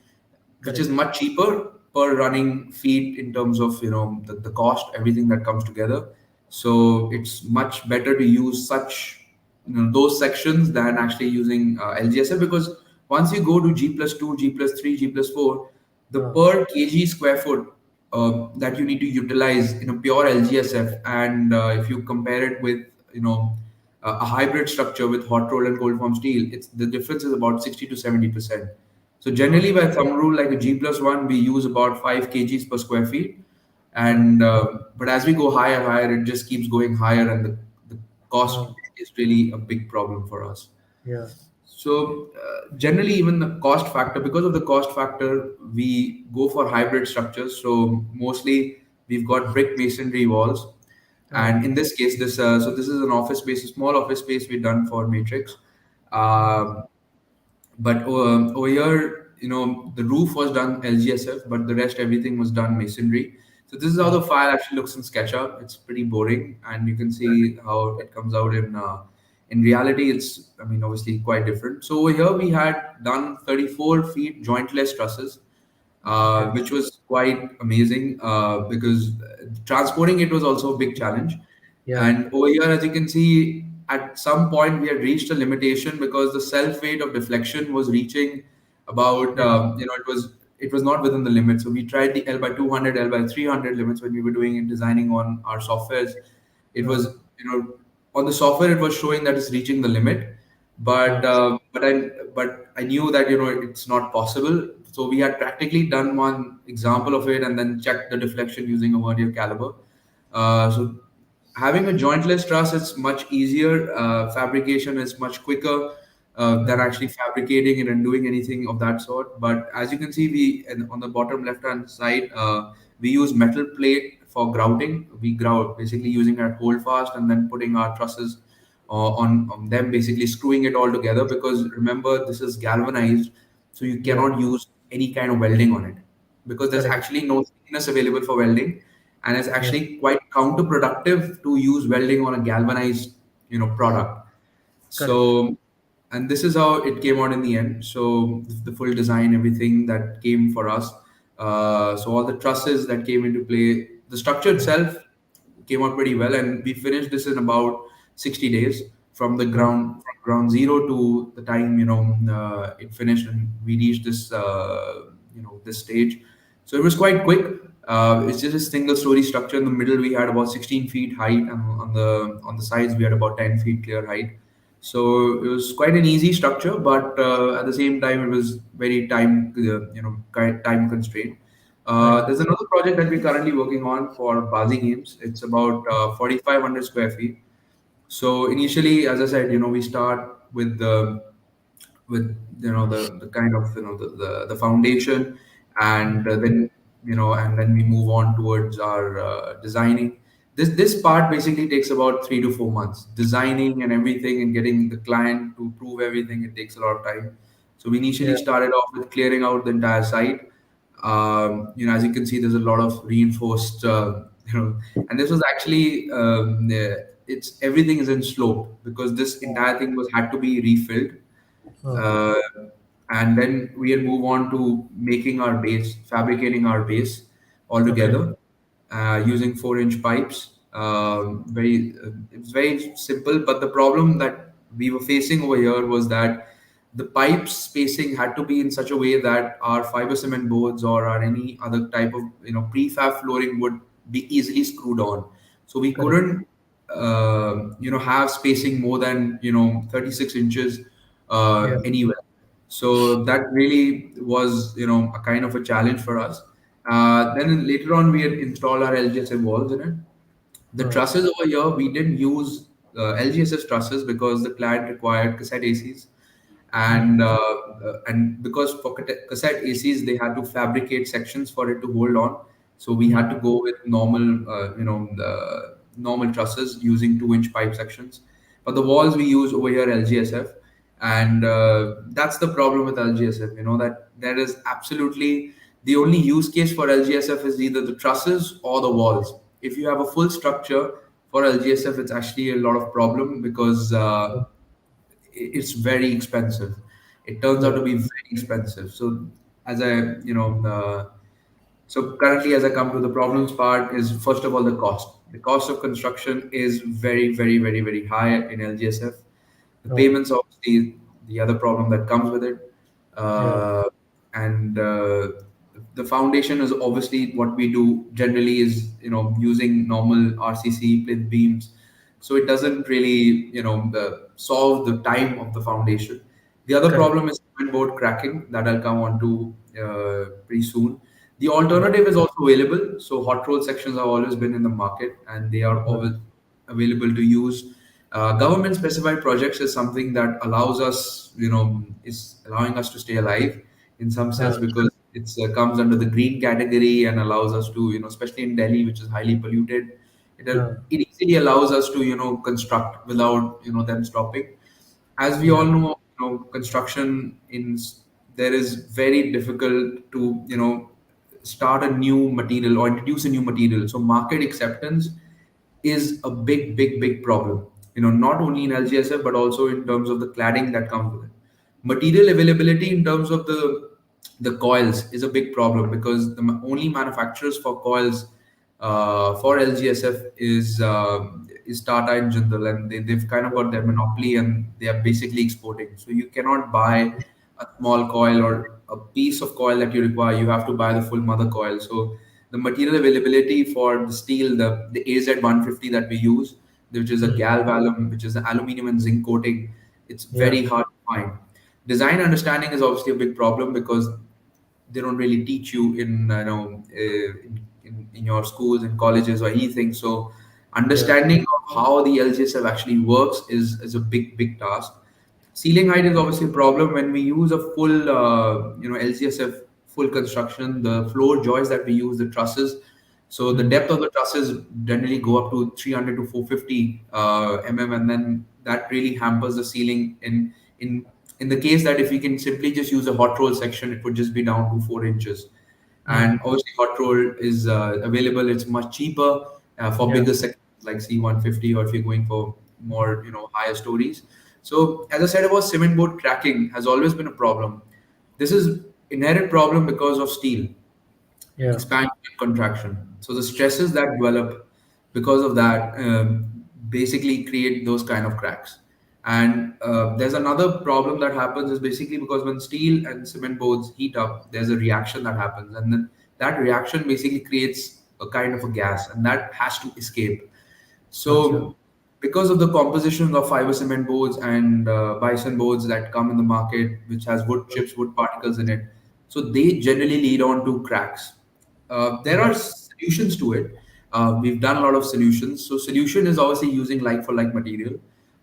[SPEAKER 2] which is
[SPEAKER 1] Correct.
[SPEAKER 2] much cheaper per running feet in terms of the cost, everything that comes together. So it's much better to use such those sections than actually using LGSF, because once you go to G+2, G+3, G+4, the
[SPEAKER 1] Uh,
[SPEAKER 2] per kg square foot that you need to utilize in a pure LGSF, and if you compare it with a hybrid structure with hot roll and cold form steel, it's the difference is about 60 to 70%. So
[SPEAKER 1] uh,
[SPEAKER 2] generally, by thumb rule, like a G+1, we use about 5 kgs per square feet,
[SPEAKER 1] uh,
[SPEAKER 2] and but as we go higher, higher, it just keeps going higher, and the cost
[SPEAKER 1] uh,
[SPEAKER 2] is really a big problem for us.
[SPEAKER 1] yeah.
[SPEAKER 2] So generally, even the cost factor, because of the cost factor, we go for hybrid structures. So mostly we've got brick masonry walls,
[SPEAKER 1] Uh,
[SPEAKER 2] and in this case, this is an office space, a small office space we've done for Matrix.
[SPEAKER 1] mm,
[SPEAKER 2] Um, but over here, the roof was done LGSF, but the rest everything was done masonry. So this is how
[SPEAKER 1] uh,
[SPEAKER 2] the file actually looks in SketchUp. It's pretty boring, and you can see how it comes out in reality. It's, I mean, obviously quite different. So over here we had done 34 feet jointless trusses,
[SPEAKER 1] Okay.
[SPEAKER 2] which was quite amazing because transporting it was also a big challenge.
[SPEAKER 1] Yeah.
[SPEAKER 2] And over here, as you can see, at some point we had reached a limitation because the self weight of deflection was reaching about,
[SPEAKER 1] Yeah.
[SPEAKER 2] it was not within the limit. So we tried the L by 200, L by 300 limits when we were doing and designing on our softwares. It
[SPEAKER 1] Uh,
[SPEAKER 2] was, on the software it was showing that it's reaching the limit, but
[SPEAKER 1] uh,
[SPEAKER 2] I knew that it's not possible. So we had practically done one example of it and then checked the deflection using a vernier caliber. So having a jointless truss is much easier. Fabrication is much quicker than
[SPEAKER 1] uh,
[SPEAKER 2] actually fabricating it and doing anything of that sort. But as you can see, on the bottom left hand side, we use metal plate for grouting. We grout basically using that hold fast and then putting our trusses on them, basically screwing it all together. Because remember, this is galvanized, so you
[SPEAKER 1] yeah.
[SPEAKER 2] cannot use any kind of welding on it because there's
[SPEAKER 1] Correct.
[SPEAKER 2] actually no thickness available for welding, and it's
[SPEAKER 1] Yeah.
[SPEAKER 2] actually quite counterproductive to use welding on a galvanized product.
[SPEAKER 1] Correct.
[SPEAKER 2] So, and this is how it came out in the end. So the full design, everything that came for us, so all the trusses that came into play, the structure
[SPEAKER 1] Mm.
[SPEAKER 2] itself came out pretty well, and we finished this in about 60 days from the
[SPEAKER 1] Oh,
[SPEAKER 2] from ground zero to the time it finished, and we reached this this stage. So it was quite quick. It's just a single story structure. In the middle we had about 16 feet height, and on the sides we had about 10 feet clear height. So it was quite an easy structure, but at the same time it was very time constrained.
[SPEAKER 1] right.
[SPEAKER 2] There's another project that we're currently working on for Bazi Games. It's about 4,500 square feet. So initially, as I said, we start with the kind of the foundation, and then we move on towards our designing. This part basically takes about 3 to 4 months, designing and everything, and getting the client to prove everything. It takes a lot of time. So we initially
[SPEAKER 1] Yeah.
[SPEAKER 2] started off with clearing out the entire site. As you can see, there's a lot of reinforced, and this was actually, it's everything is in slope because this entire thing was had to be refilled.
[SPEAKER 1] Oh,
[SPEAKER 2] uh, and then we'll move on to making our base, fabricating our base
[SPEAKER 1] okay.
[SPEAKER 2] altogether using 4-inch pipes. It's very simple, but the problem that we were facing over here was that the pipe spacing had to be in such a way that our fiber cement boards or our any other type of prefab flooring would be easily screwed on. So we
[SPEAKER 1] Correct.
[SPEAKER 2] couldn't have spacing more than 36 inches
[SPEAKER 1] Yeah.
[SPEAKER 2] anywhere. So that really was a kind of a challenge for us. Then later on we had installed our LGSF walls in it. The
[SPEAKER 1] Oh,
[SPEAKER 2] trusses over here, we didn't use LGSS trusses because the client required cassette ACs,
[SPEAKER 1] mm,
[SPEAKER 2] and because for cassette ACs they had to fabricate sections for it to hold on, so we had
[SPEAKER 1] mm,
[SPEAKER 2] to go with normal, the normal trusses using 2-inch pipe sections. But the walls we use over here LGSF, and that's the problem with LGSF. That there is absolutely the only use case for LGSF is either the trusses or the walls. If you have a full structure for LGSF, it's actually a lot of problem because
[SPEAKER 1] oh,
[SPEAKER 2] it's very expensive. It turns out
[SPEAKER 1] oh,
[SPEAKER 2] to be very expensive. So as I, so currently, as I come to the problems part, is first of all the cost. The cost of construction is very, very, very, very high in LGSF. The
[SPEAKER 1] oh,
[SPEAKER 2] payments, obviously, the other problem that comes with it,
[SPEAKER 1] yeah.
[SPEAKER 2] uh, and the foundation is obviously what we do generally is using normal RCC plinth beams, so it doesn't really solve the time of the foundation. The other
[SPEAKER 1] Correct.
[SPEAKER 2] problem is cement board cracking that I'll come on to pretty soon. The
[SPEAKER 1] Mm,
[SPEAKER 2] alternative is also available. So hot roll sections have always been in the market and they are
[SPEAKER 1] oh,
[SPEAKER 2] always available to use. Government specified projects is something that allows us, is allowing us to stay alive in some sense because it comes under the green category and allows us to, especially in Delhi, which is highly polluted,
[SPEAKER 1] uh,
[SPEAKER 2] it easily allows us to, construct without, them stopping. As we all
[SPEAKER 1] yeah.
[SPEAKER 2] know, construction there is very difficult to start a new material or introduce a new material. So market acceptance is a big, big, big problem. Not only in LGSF but also in terms of the cladding that comes with it. Material availability in terms of the the coils is a big problem because the only manufacturers for coils for LGSF is Tata and Jindal, and they've kind of got their monopoly and they are basically exporting. So you cannot buy a small coil or a piece of coil that you require. You have to buy the full mother coil. So the material availability for the steel, the AZ150 that we use, which is a
[SPEAKER 1] Mm.
[SPEAKER 2] galvalum, which is an aluminum and zinc coating, it's
[SPEAKER 1] Yeah.
[SPEAKER 2] very hard to find. Design understanding is obviously a big problem because they don't really teach you in in your schools and colleges or anything. So
[SPEAKER 1] Yeah.
[SPEAKER 2] understanding of how the LGSF actually works is a big task. Ceiling height is obviously a problem when we use a full LGSF full construction. The floor joists that we use, the trusses. So the
[SPEAKER 1] Mm.
[SPEAKER 2] depth of the trusses generally go up to 300 to 450 and then that really hampers the ceiling. In the case that if we can simply just use a hot roll section, it would just be down to 4 inches. And
[SPEAKER 1] Mm.
[SPEAKER 2] obviously, hot roll is available. It's much cheaper for
[SPEAKER 1] Yeah.
[SPEAKER 2] bigger sections like C150, or if you're going for more higher stories. So as I said about cement board cracking has always been a problem. This is inherent problem because of steel
[SPEAKER 1] Yeah.
[SPEAKER 2] expansion and contraction. So the stresses that develop because of that basically create those kind of cracks. And there's another problem that happens is basically because when steel and cement boards heat up, there's a reaction that happens, and then that reaction basically creates a kind of a gas, and that has to escape.
[SPEAKER 1] Gotcha.
[SPEAKER 2] So, because of the composition of fiber cement boards and bison boards that come in the market, which has wood chips, wood particles in it, so they generally lead on to cracks. There
[SPEAKER 1] Yeah.
[SPEAKER 2] are solutions to it. We've done a lot of solutions. So, solution is obviously using like for like material.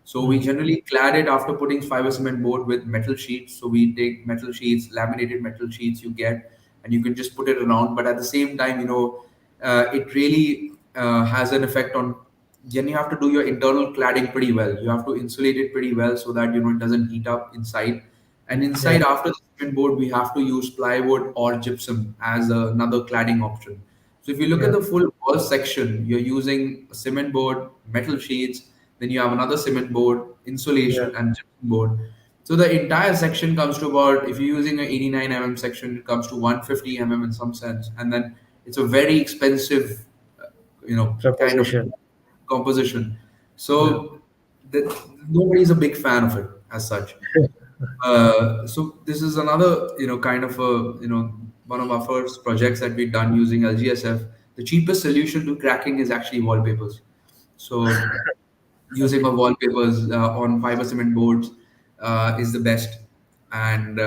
[SPEAKER 2] So, we
[SPEAKER 1] Mm.
[SPEAKER 2] generally clad it after putting fiber cement board with metal sheets. So, we take metal sheets, laminated metal sheets you get, and you can just put it around. But at the same time, it really has an effect on, then you have to do your internal cladding pretty well. You have to insulate it pretty well so that it doesn't heat up inside. And
[SPEAKER 1] Yeah.
[SPEAKER 2] inside, after the cement board, we have to use plywood or gypsum as another cladding option. So if you look at
[SPEAKER 1] Yeah.
[SPEAKER 2] the full wall section, you're using a cement board, metal sheets, then you have another cement board,
[SPEAKER 1] Yeah.
[SPEAKER 2] insulation, and gypsum board. So the entire section comes to about, if you're using an 89 section, it comes to 150 in some sense, and then it's a very expensive, kind of
[SPEAKER 1] Proposition.
[SPEAKER 2] composition.
[SPEAKER 1] Yeah.
[SPEAKER 2] So that nobody's a big fan of it as such. So this is another, kind of a, one of our first projects that we've done using LGSF. The cheapest solution to cracking is actually wallpapers. So using of wallpapers on fiber cement boards is the best, and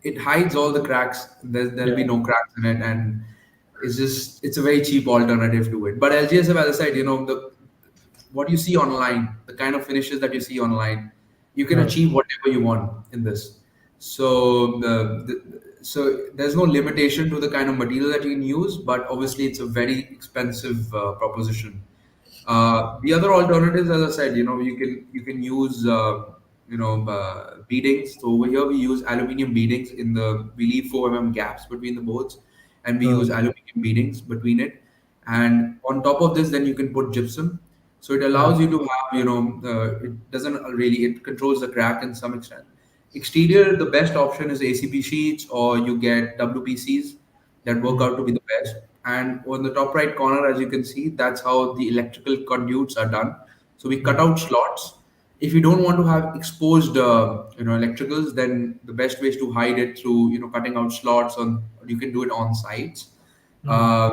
[SPEAKER 2] it hides all the cracks. There'll
[SPEAKER 1] Yeah.
[SPEAKER 2] be no cracks in it, and it's a very cheap alternative to it. But LGSF, as I said, the what you see online, the kind of finishes that you see online, you can
[SPEAKER 1] Uh,
[SPEAKER 2] achieve whatever you want in this. So so there's no limitation to the kind of material that you can use, but obviously it's a very expensive proposition. The other alternatives, as I said, you can use beadings. So over here we use aluminium beadings in the we leave 4 gaps between the boards, and we
[SPEAKER 1] uh,
[SPEAKER 2] use aluminium beadings between it. And on top of this, then you can put gypsum. So it
[SPEAKER 1] uh,
[SPEAKER 2] allows you to have it doesn't really, it controls the crack in some extent. Exterior, the best option is ACP sheets, or you get WPCs that work
[SPEAKER 1] mm,
[SPEAKER 2] out to be the best. And on the top right corner, as you can see, that's how the electrical conduits are done. So we cut
[SPEAKER 1] mm,
[SPEAKER 2] out slots. If you don't want to have exposed, electricals, then the best way is to hide it through, cutting out slots on. You can do it on sites.
[SPEAKER 1] mm,
[SPEAKER 2] Uh,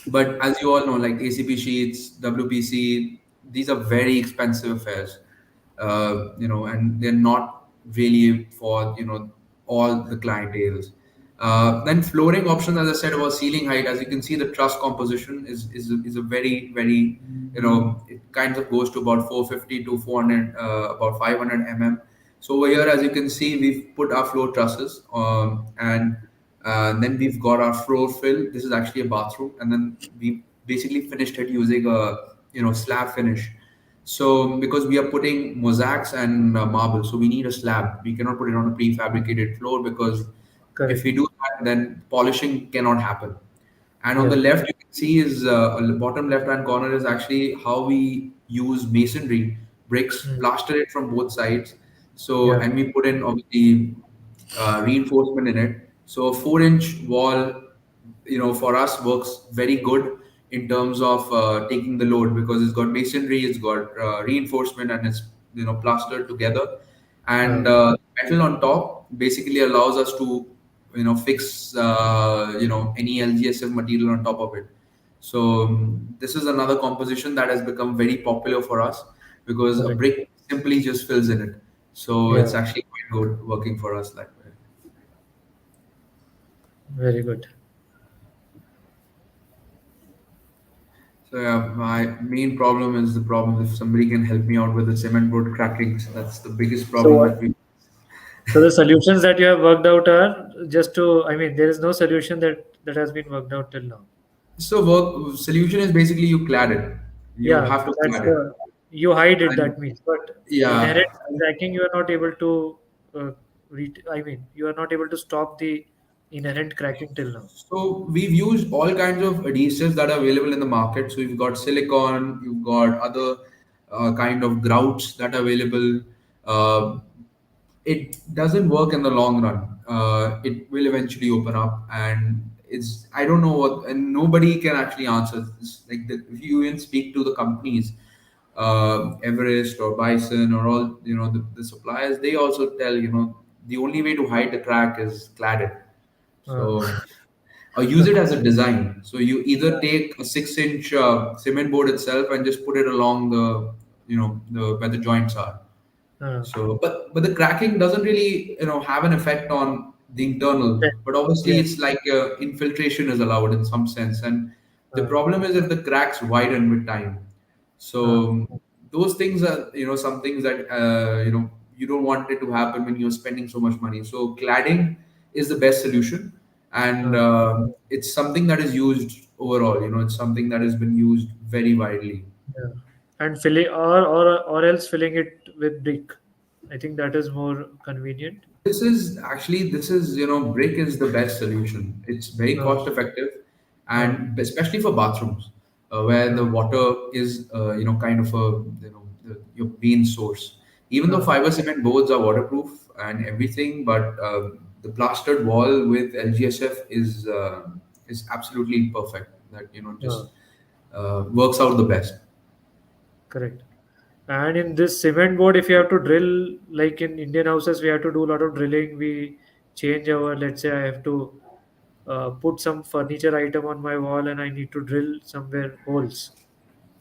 [SPEAKER 2] but as you all know, like ACP sheets, WPC, these are very expensive affairs, and they're not really for all the clientels. Then flooring options, as I said about ceiling height, as you can see, the truss composition is a very it kind of goes to about 450 to 400, about 500 So over here, as you can see, we've put our floor trusses, and then we've got our floor fill. This is actually a bathroom, and then we basically finished it using a slab finish. So because we are putting mosaics and marble, so we need a slab. We cannot put it on a prefabricated floor because if
[SPEAKER 1] correct.
[SPEAKER 2] we do that, then polishing cannot happen. And on
[SPEAKER 1] Yeah.
[SPEAKER 2] the left, you can see is on the bottom left-hand corner is actually how we use masonry bricks,
[SPEAKER 1] Mm,
[SPEAKER 2] plaster it from both sides. So
[SPEAKER 1] yeah.
[SPEAKER 2] and we put in obviously reinforcement in it. So a 4-inch wall, for us works very good in terms of taking the load because it's got masonry, it's got reinforcement, and it's plastered together. And
[SPEAKER 1] uh,
[SPEAKER 2] metal on top basically allows us to fix any LGSF material on top of it. So this is another composition that has become very popular for us because a
[SPEAKER 1] correct.
[SPEAKER 2] brick simply just fills in it. So it's
[SPEAKER 1] Yeah,
[SPEAKER 2] actually quite good working for us that way.
[SPEAKER 1] very good.
[SPEAKER 2] So yeah, my main problem is the problem if somebody can help me out with the cement board cracking. So that's the biggest
[SPEAKER 1] So
[SPEAKER 2] problem that
[SPEAKER 1] what?
[SPEAKER 2] we.
[SPEAKER 1] So the solutions that you have worked out are just to. I mean, there is no solution that has been worked out till now.
[SPEAKER 2] So work solution is basically you clad it. You
[SPEAKER 1] Yeah,
[SPEAKER 2] have to
[SPEAKER 1] that's
[SPEAKER 2] clad it.
[SPEAKER 1] the you hide it.
[SPEAKER 2] And
[SPEAKER 1] That means, but
[SPEAKER 2] yeah,
[SPEAKER 1] inherent cracking, you are not able to. I mean, you are not able to stop the inherent cracking till now.
[SPEAKER 2] so we've used all kinds of adhesives that are available in the market. So you've got silicone, you've got other kind of grouts that are available. Uh, it doesn't work in the long run. It will eventually open up, and it's I don't know what, and nobody can actually answer this. Like if you even speak to the companies, Everest or Bison or all the suppliers, they also tell the only way to hide the crack is clad it.
[SPEAKER 1] Uh,
[SPEAKER 2] So or use it as a design. So you either take a 6-inch cement board itself and just put it along the the where the joints are.
[SPEAKER 1] uh,
[SPEAKER 2] So, but the cracking doesn't really have an effect on the internal.
[SPEAKER 1] yeah,
[SPEAKER 2] But obviously,
[SPEAKER 1] yeah,
[SPEAKER 2] it's like infiltration is allowed in some sense, and the
[SPEAKER 1] uh,
[SPEAKER 2] problem is if the cracks widen with time.
[SPEAKER 1] uh,
[SPEAKER 2] So those things are some things that you don't want it to happen when you're spending so much money. So cladding is the best solution, and
[SPEAKER 1] uh,
[SPEAKER 2] it's something that is used overall. It's something that has been used very widely.
[SPEAKER 1] yeah. And filling or else filling it with brick. I think that is more convenient.
[SPEAKER 2] This is brick is the best solution. It's very
[SPEAKER 1] Uh,
[SPEAKER 2] cost effective,
[SPEAKER 1] uh,
[SPEAKER 2] and especially for bathrooms where the
[SPEAKER 1] uh,
[SPEAKER 2] water is kind of a your main source. Even though
[SPEAKER 1] uh,
[SPEAKER 2] fiber cement boards are waterproof and everything, but the plastered wall with LGSF is absolutely perfect. That
[SPEAKER 1] uh,
[SPEAKER 2] just works out the best.
[SPEAKER 1] correct. And in this cement board, if you have to drill, like in Indian houses, we have to do a lot of drilling. We change our, let's say, I have to put some furniture item on my wall and I need to drill somewhere holes.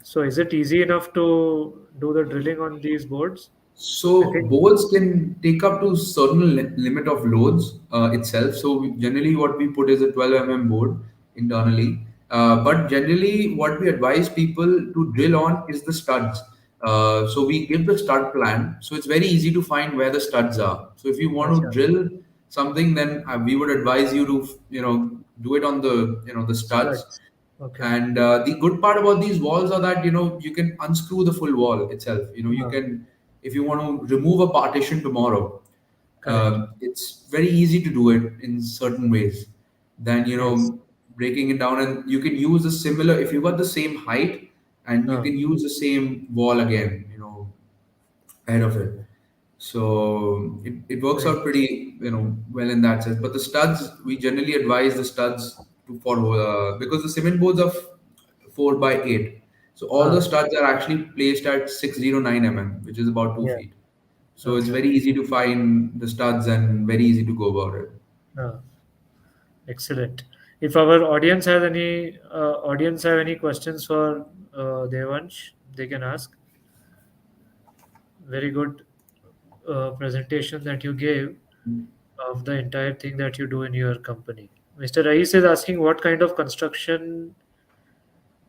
[SPEAKER 1] So is it easy enough to do the drilling on these boards? I
[SPEAKER 2] So
[SPEAKER 1] think,
[SPEAKER 2] boards can take up to certain limit of loads itself. So generally, what we put is a 12 board internally. But generally, what we advise people to drill on is the studs. So we give the stud plan. So it's very easy to find where the studs are. So if you want to
[SPEAKER 1] acha,
[SPEAKER 2] drill something, then we would advise you to do it on the the studs.
[SPEAKER 1] studs. Okay.
[SPEAKER 2] And the good part about these walls are that you can unscrew the full wall itself. You
[SPEAKER 1] Uh,
[SPEAKER 2] can if you want to remove a partition tomorrow,
[SPEAKER 1] correct.
[SPEAKER 2] it's very easy to do it in certain ways. Then
[SPEAKER 1] Yes.
[SPEAKER 2] breaking it down, and you can use a similar if you got the same height, and you
[SPEAKER 1] Uh,
[SPEAKER 2] can use the same wall again. Ahead of it. So it works
[SPEAKER 1] great.
[SPEAKER 2] out pretty well in that sense. But the studs, we generally advise the studs to for because the cement boards are 4 by 8. So all the
[SPEAKER 1] Uh,
[SPEAKER 2] studs are actually placed at 609 which is about two
[SPEAKER 1] yeah.
[SPEAKER 2] feet. So it's
[SPEAKER 1] Okay.
[SPEAKER 2] very easy to find the studs and very easy to go about it.
[SPEAKER 1] Uh, excellent. If our audience have any questions for Devansh, they can ask. Very good presentation that you gave of the entire thing that you do in your company. Mr. Rais is asking what kind of construction.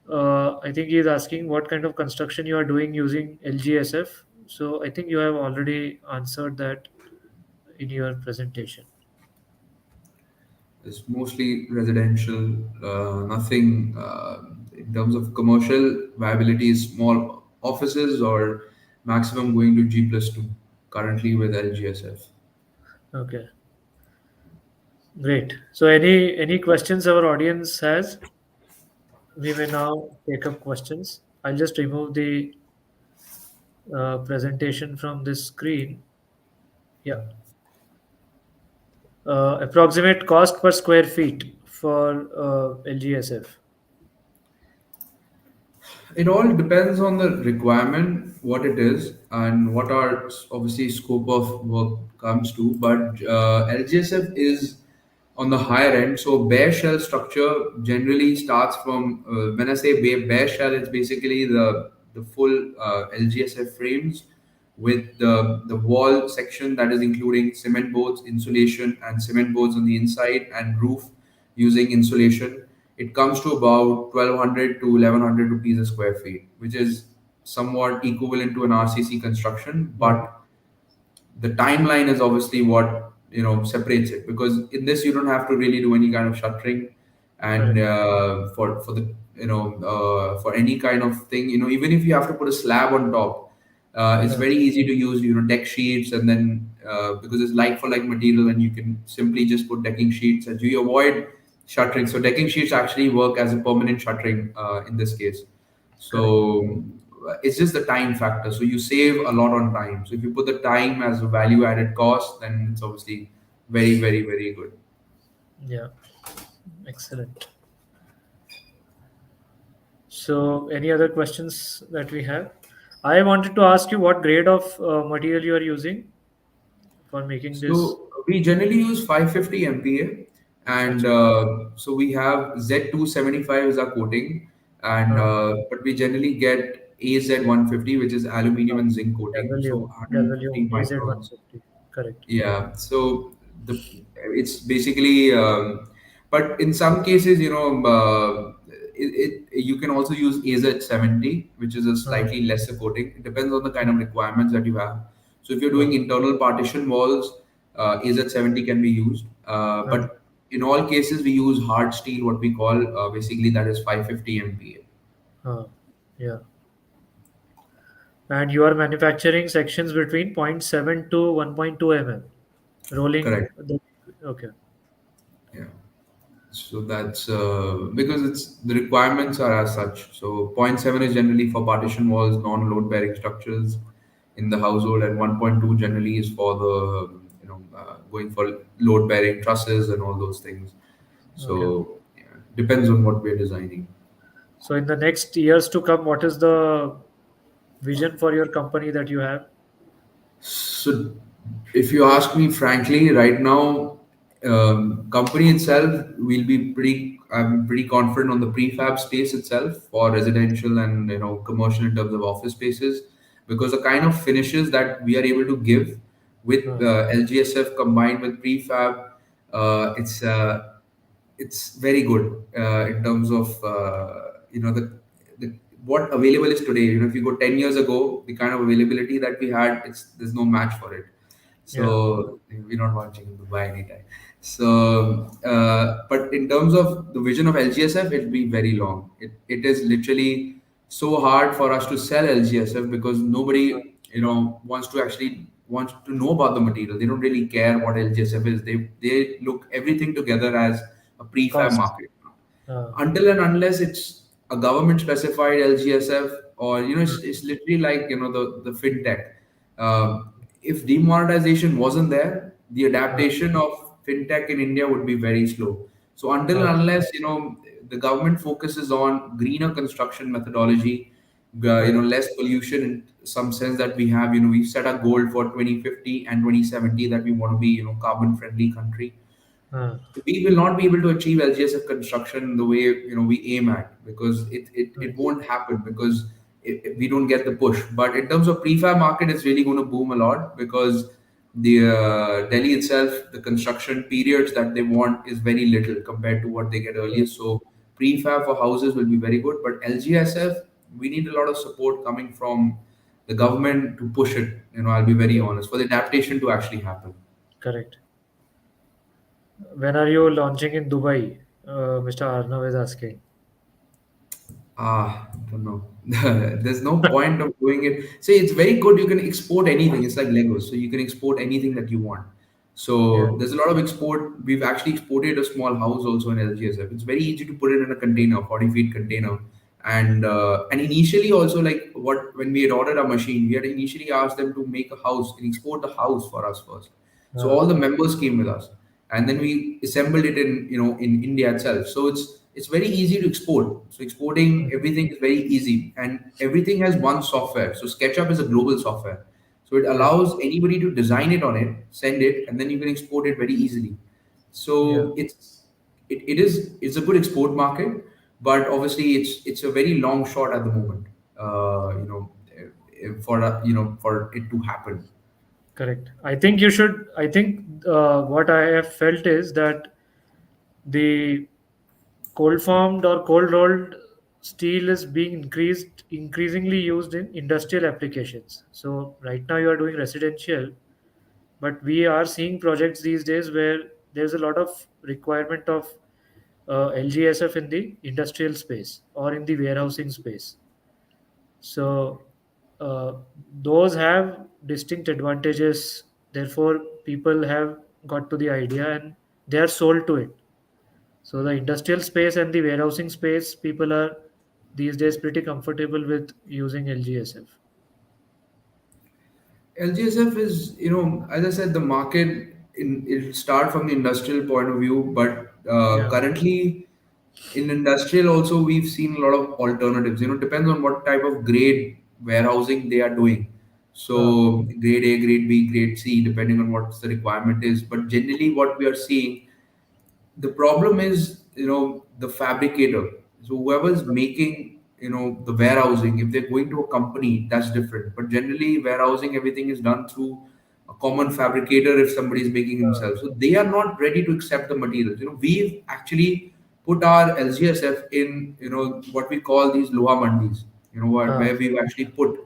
[SPEAKER 1] I think he is asking what kind of construction you are doing using LGSF. So I think you have already answered that in your presentation.
[SPEAKER 2] It's mostly residential, nothing in terms of commercial viability is small offices or maximum going to G+2 currently with LGSF.
[SPEAKER 1] Okay, great. So any questions our audience has? We may now take up questions. I'll just remove the presentation from this screen. Yeah. Approximate cost per square feet for LGSF.
[SPEAKER 2] It all depends on the requirement, what it is, and what our obviously scope of work comes to. But LGSF is on the higher end. So bare shell structure generally starts from when I say bare shell, it's basically the full LGSF frames with the wall section that is including cement boards, insulation, and cement boards on the inside, and roof using insulation. It comes to about 1,200 to 1,100 rupees a square feet, which is somewhat equivalent to an RCC construction,
[SPEAKER 1] Yeah,
[SPEAKER 2] but the timeline is obviously what separates it, because in this you don't have to really do any kind of shuttering. And
[SPEAKER 1] correct.
[SPEAKER 2] for the for any kind of thing, even if you have to put a slab on top, it's
[SPEAKER 1] Yeah,
[SPEAKER 2] very easy to use deck sheets, and then because it's like for like material, and you can simply just put decking sheets, and you avoid shuttering. So decking sheets actually work as a permanent shuttering in this case.
[SPEAKER 1] correct.
[SPEAKER 2] So it's just the time factor. So you save a lot on time. So if you put the time as a value added cost, then it's obviously very, very, very good.
[SPEAKER 1] Yeah, excellent. So, any other questions that we have? I wanted to ask you what grade of material you are using for making this.
[SPEAKER 2] So we generally use 550 MPa, and
[SPEAKER 1] Acha,
[SPEAKER 2] so we have Z275 is our coating, and
[SPEAKER 1] uh,
[SPEAKER 2] but we generally get AZ150, which is
[SPEAKER 1] uh,
[SPEAKER 2] aluminium and zinc coating, so
[SPEAKER 1] Galvalium
[SPEAKER 2] 150 microns.
[SPEAKER 1] AZ150. Correct.
[SPEAKER 2] Yeah, so the it's basically, but in some cases, you can also use AZ70, which is a
[SPEAKER 1] Uh,
[SPEAKER 2] slightly lesser coating. It depends on the kind of requirements that you have. So if you're doing
[SPEAKER 1] uh,
[SPEAKER 2] internal partition walls, AZ70 can be used.
[SPEAKER 1] uh,
[SPEAKER 2] But in all cases, we use hard steel, what we call basically that is 550 MPa.
[SPEAKER 1] uh, yeah. And you are manufacturing sections between zero point 0.7 to 1.2 mm. Rolling.
[SPEAKER 2] Correct.
[SPEAKER 1] Okay.
[SPEAKER 2] Yeah. So that's because it's the requirements are as such. So point 0.7 is generally for partition walls, non-load bearing structures in the household, and 1.2 generally is for the going for load bearing trusses and all those things.
[SPEAKER 1] Okay.
[SPEAKER 2] So yeah, depends on what we're designing.
[SPEAKER 1] So, in the next years to come, what is the vision for your company that you have?
[SPEAKER 2] So, if you ask me frankly, right now, company itself will be pretty. I'm pretty confident on the prefab space itself for residential and commercial in terms of office spaces, because the kind of finishes that we are able to give with
[SPEAKER 1] Uh,
[SPEAKER 2] LGSF combined with prefab, uh, it's uh, it's very good in terms of the what available is today. If you go 10 years ago, the kind of availability that we had, there's no match for it.
[SPEAKER 1] yeah.
[SPEAKER 2] So we're not launching in Dubai anytime. So, but in terms of the vision of LGSF, it'll be very long. It is literally so hard for us to sell LGSF because
[SPEAKER 1] Uh,
[SPEAKER 2] nobody, wants to know about the material. They don't really care what LGSF is. They look everything together as a prefab
[SPEAKER 1] cost.
[SPEAKER 2] market,
[SPEAKER 1] Uh,
[SPEAKER 2] until and unless it's a government specified LGSF, or
[SPEAKER 1] mm,
[SPEAKER 2] it's literally like the fintech. If demonetization wasn't there, the
[SPEAKER 1] uh,
[SPEAKER 2] adaptation of fintech in India would be very slow. So until
[SPEAKER 1] uh,
[SPEAKER 2] and unless the government focuses on greener construction methodology,
[SPEAKER 1] correct.
[SPEAKER 2] less pollution in some sense, that we've set a goal for 2050 and 2070 that we want to be carbon friendly country.
[SPEAKER 1] Uh,
[SPEAKER 2] We will not be able to achieve LGSF construction the way we aim at, because it
[SPEAKER 1] mm,
[SPEAKER 2] won't happen, because we don't get the push. But in terms of prefab market, it's really going to boom a lot, because the Delhi itself, the construction periods that they want is very little compared to what they get
[SPEAKER 1] uh,
[SPEAKER 2] earlier. So prefab for houses will be very good, but LGSF, we need a lot of support coming from the government to push it. I'll be very honest, for the adaptation to actually happen.
[SPEAKER 1] correct. When are you launching in Dubai? Mr. Arnav is asking.
[SPEAKER 2] I don't know. There's no point of doing it. See, it's very good. You can export anything. It's like Legos. So you can export anything that you want.
[SPEAKER 1] Yeah.
[SPEAKER 2] So there's a lot of export. We've actually exported a small house also in LGSF. It's very easy to put it in a container, 40 feet container. And initially also, like what when we had ordered a machine, we had initially asked them to make a house and export the house for us first. So
[SPEAKER 1] Uh,
[SPEAKER 2] all the members came with us. and then we assembled it in in India itself. So it's very easy to export. So exporting
[SPEAKER 1] Mm.
[SPEAKER 2] everything is very easy, and everything has one software. So SketchUp is a global software, so it
[SPEAKER 1] Yeah.
[SPEAKER 2] allows anybody to design it on it, send it, and then you can export it very easily.
[SPEAKER 1] Yeah.
[SPEAKER 2] So it's a good export market, but obviously it's a very long shot at the moment. For for it to happen.
[SPEAKER 1] Correct. I think you should. I think what I have felt is that the cold formed or cold rolled steel is being increasingly used in industrial applications. So right now you are doing residential, but we are seeing projects these days where there's a lot of requirement of LGSF in the industrial space or in the warehousing space. So uh, those have distinct advantages. Therefore, people have got to the idea and they are sold to it. So the industrial space and the warehousing space, people are these days pretty comfortable with using LGSF.
[SPEAKER 2] LGSF is, as I said, the market it'll start from the industrial point of view, but
[SPEAKER 1] Yeah.
[SPEAKER 2] currently in industrial also we've seen a lot of alternatives. Depends on what type of grade warehousing they are doing.
[SPEAKER 1] Uh,
[SPEAKER 2] So grade A, grade B, grade C, depending on what the requirement is. But generally, what we are seeing, the problem is the fabricator. So whoever's making the warehousing, if they're going to a company, that's different, but generally warehousing, everything is done through a common fabricator if somebody is making
[SPEAKER 1] uh,
[SPEAKER 2] himself. So they are not ready to accept the materials. We've actually put our LGSF in what we call these loha mandis,
[SPEAKER 1] uh,
[SPEAKER 2] where we've actually put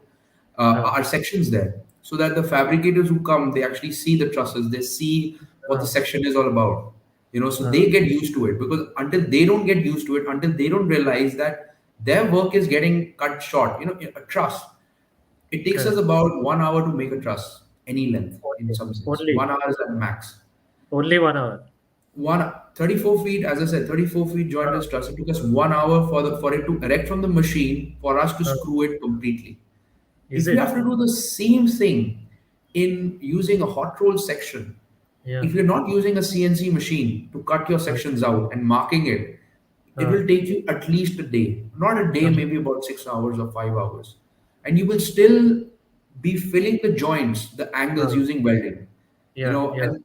[SPEAKER 1] uh,
[SPEAKER 2] our sections there, so that the fabricators who come, they actually see the trusses, they see what the
[SPEAKER 1] uh,
[SPEAKER 2] section is all about. So
[SPEAKER 1] uh,
[SPEAKER 2] they get used to it, because until they don't get used to it, until they don't realize that their work is getting cut short. A truss, it takes us
[SPEAKER 1] correct.
[SPEAKER 2] about 1 hour to make a truss, any length, in
[SPEAKER 1] Only,
[SPEAKER 2] some sense.
[SPEAKER 1] only,
[SPEAKER 2] 1 hour is at max.
[SPEAKER 1] only 1 hour.
[SPEAKER 2] One 34 feet, as I said, 34 feet
[SPEAKER 1] Uh,
[SPEAKER 2] jointless truss. It took us 1 hour for it to erect from the machine, for us to
[SPEAKER 1] uh,
[SPEAKER 2] screw it completely.
[SPEAKER 1] is
[SPEAKER 2] If you
[SPEAKER 1] it?
[SPEAKER 2] have to do the same thing in using a hot roll section,
[SPEAKER 1] Yeah.
[SPEAKER 2] if you're not using a CNC machine to cut your
[SPEAKER 1] Uh,
[SPEAKER 2] sections out and marking it, it
[SPEAKER 1] uh,
[SPEAKER 2] will take you at least a day. Not a day,
[SPEAKER 1] uh,
[SPEAKER 2] maybe about 6 hours or 5 hours. And you will still be filling the joints, the angles,
[SPEAKER 1] uh,
[SPEAKER 2] using welding.
[SPEAKER 1] yeah, yeah,
[SPEAKER 2] And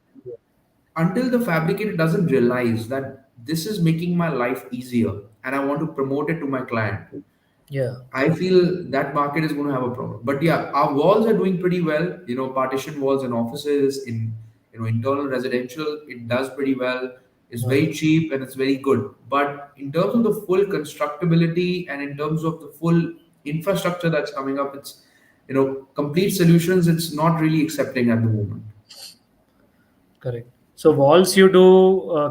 [SPEAKER 2] until the fabricator doesn't realize that this is making my life easier and I want to promote it to my client,
[SPEAKER 1] yeah.
[SPEAKER 2] I feel that market is going to have a problem. But yeah, our walls are doing pretty well. Partition walls in offices, in internal residential, it does pretty well. It's
[SPEAKER 1] Uh,
[SPEAKER 2] very cheap and it's very good. But in terms of the full constructability and in terms of the full infrastructure that's coming up, it's complete solutions. It's not really accepting at the moment.
[SPEAKER 1] correct. So walls you do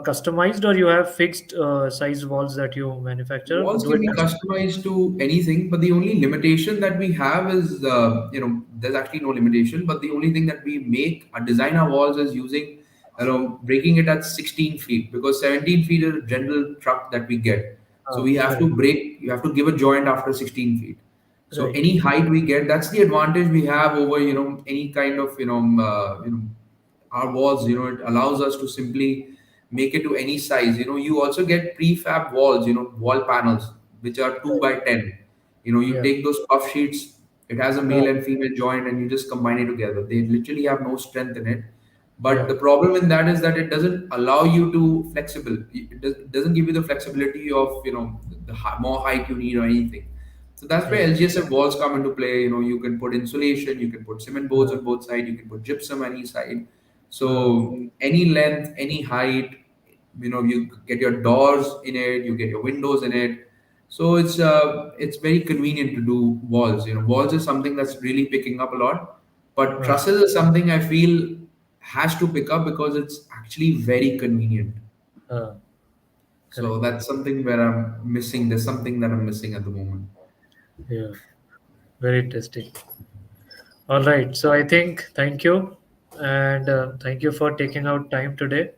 [SPEAKER 1] customized or you have fixed size walls that you manufacture?
[SPEAKER 2] Walls
[SPEAKER 1] Do
[SPEAKER 2] can
[SPEAKER 1] it
[SPEAKER 2] be
[SPEAKER 1] custom.
[SPEAKER 2] customized to anything, but the only limitation that we have is, there's actually no limitation, but the only thing that we make, design our walls is using, breaking it at 16 feet, because 17 feet is a general truck that we get. So we have
[SPEAKER 1] Right,
[SPEAKER 2] to break, you have to give a joint after 16 feet. So
[SPEAKER 1] right.
[SPEAKER 2] any height we get, that's the advantage we have over, any kind of, our walls. It allows us to simply make it to any size. You also get prefab walls, wall panels, which are 2
[SPEAKER 1] Right.
[SPEAKER 2] by 10. You
[SPEAKER 1] Yeah.
[SPEAKER 2] take those puff sheets, it has a
[SPEAKER 1] Uh,
[SPEAKER 2] male and female joint, and you just combine it together. They literally have no strength in it. But
[SPEAKER 1] yeah.
[SPEAKER 2] the problem in that is that it doesn't allow you to flexible. Doesn't give you the flexibility of, more height you need or anything. So that's where
[SPEAKER 1] Yeah.
[SPEAKER 2] LGSF walls come into play. You can put insulation, you can put cement boards
[SPEAKER 1] Uh,
[SPEAKER 2] on both sides, you can put gypsum on each side.
[SPEAKER 1] uh,
[SPEAKER 2] So any length, any height, you get your doors in it, you get your windows in it. So it's very convenient to do walls. Walls is something that's really picking up a lot, but
[SPEAKER 1] uh,
[SPEAKER 2] trusses is something I feel has to pick up because it's actually very convenient.
[SPEAKER 1] uh,
[SPEAKER 2] So
[SPEAKER 1] correct.
[SPEAKER 2] that's something where I'm missing. There's something that I'm missing at the moment.
[SPEAKER 1] Yeah. Very interesting. All right. So I think thank you. And thank you for taking out time today.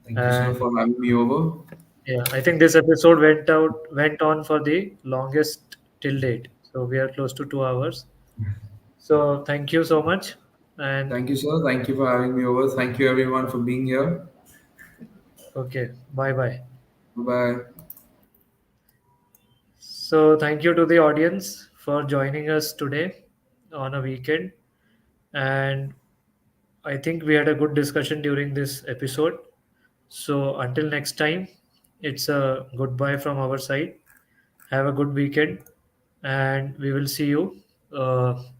[SPEAKER 2] Thank you, sir,
[SPEAKER 1] And
[SPEAKER 2] for having me over.
[SPEAKER 1] yeah, I think this episode went on for the longest till date. So we are close to 2 hours. So thank you so much. And
[SPEAKER 2] Thank you, sir. Thank you for having me over. Thank you, everyone, for being here.
[SPEAKER 1] Okay, bye bye.
[SPEAKER 2] Bye bye.
[SPEAKER 1] So, thank you to the audience for joining us today on a weekend. And I think we had a good discussion during this episode. So, until next time, it's a goodbye from our side. Have a good weekend, and we will see you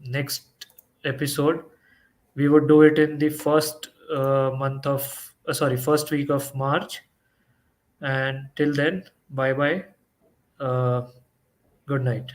[SPEAKER 1] next episode. We would do it in the first week of March. And till then, bye bye. Uh, Good night.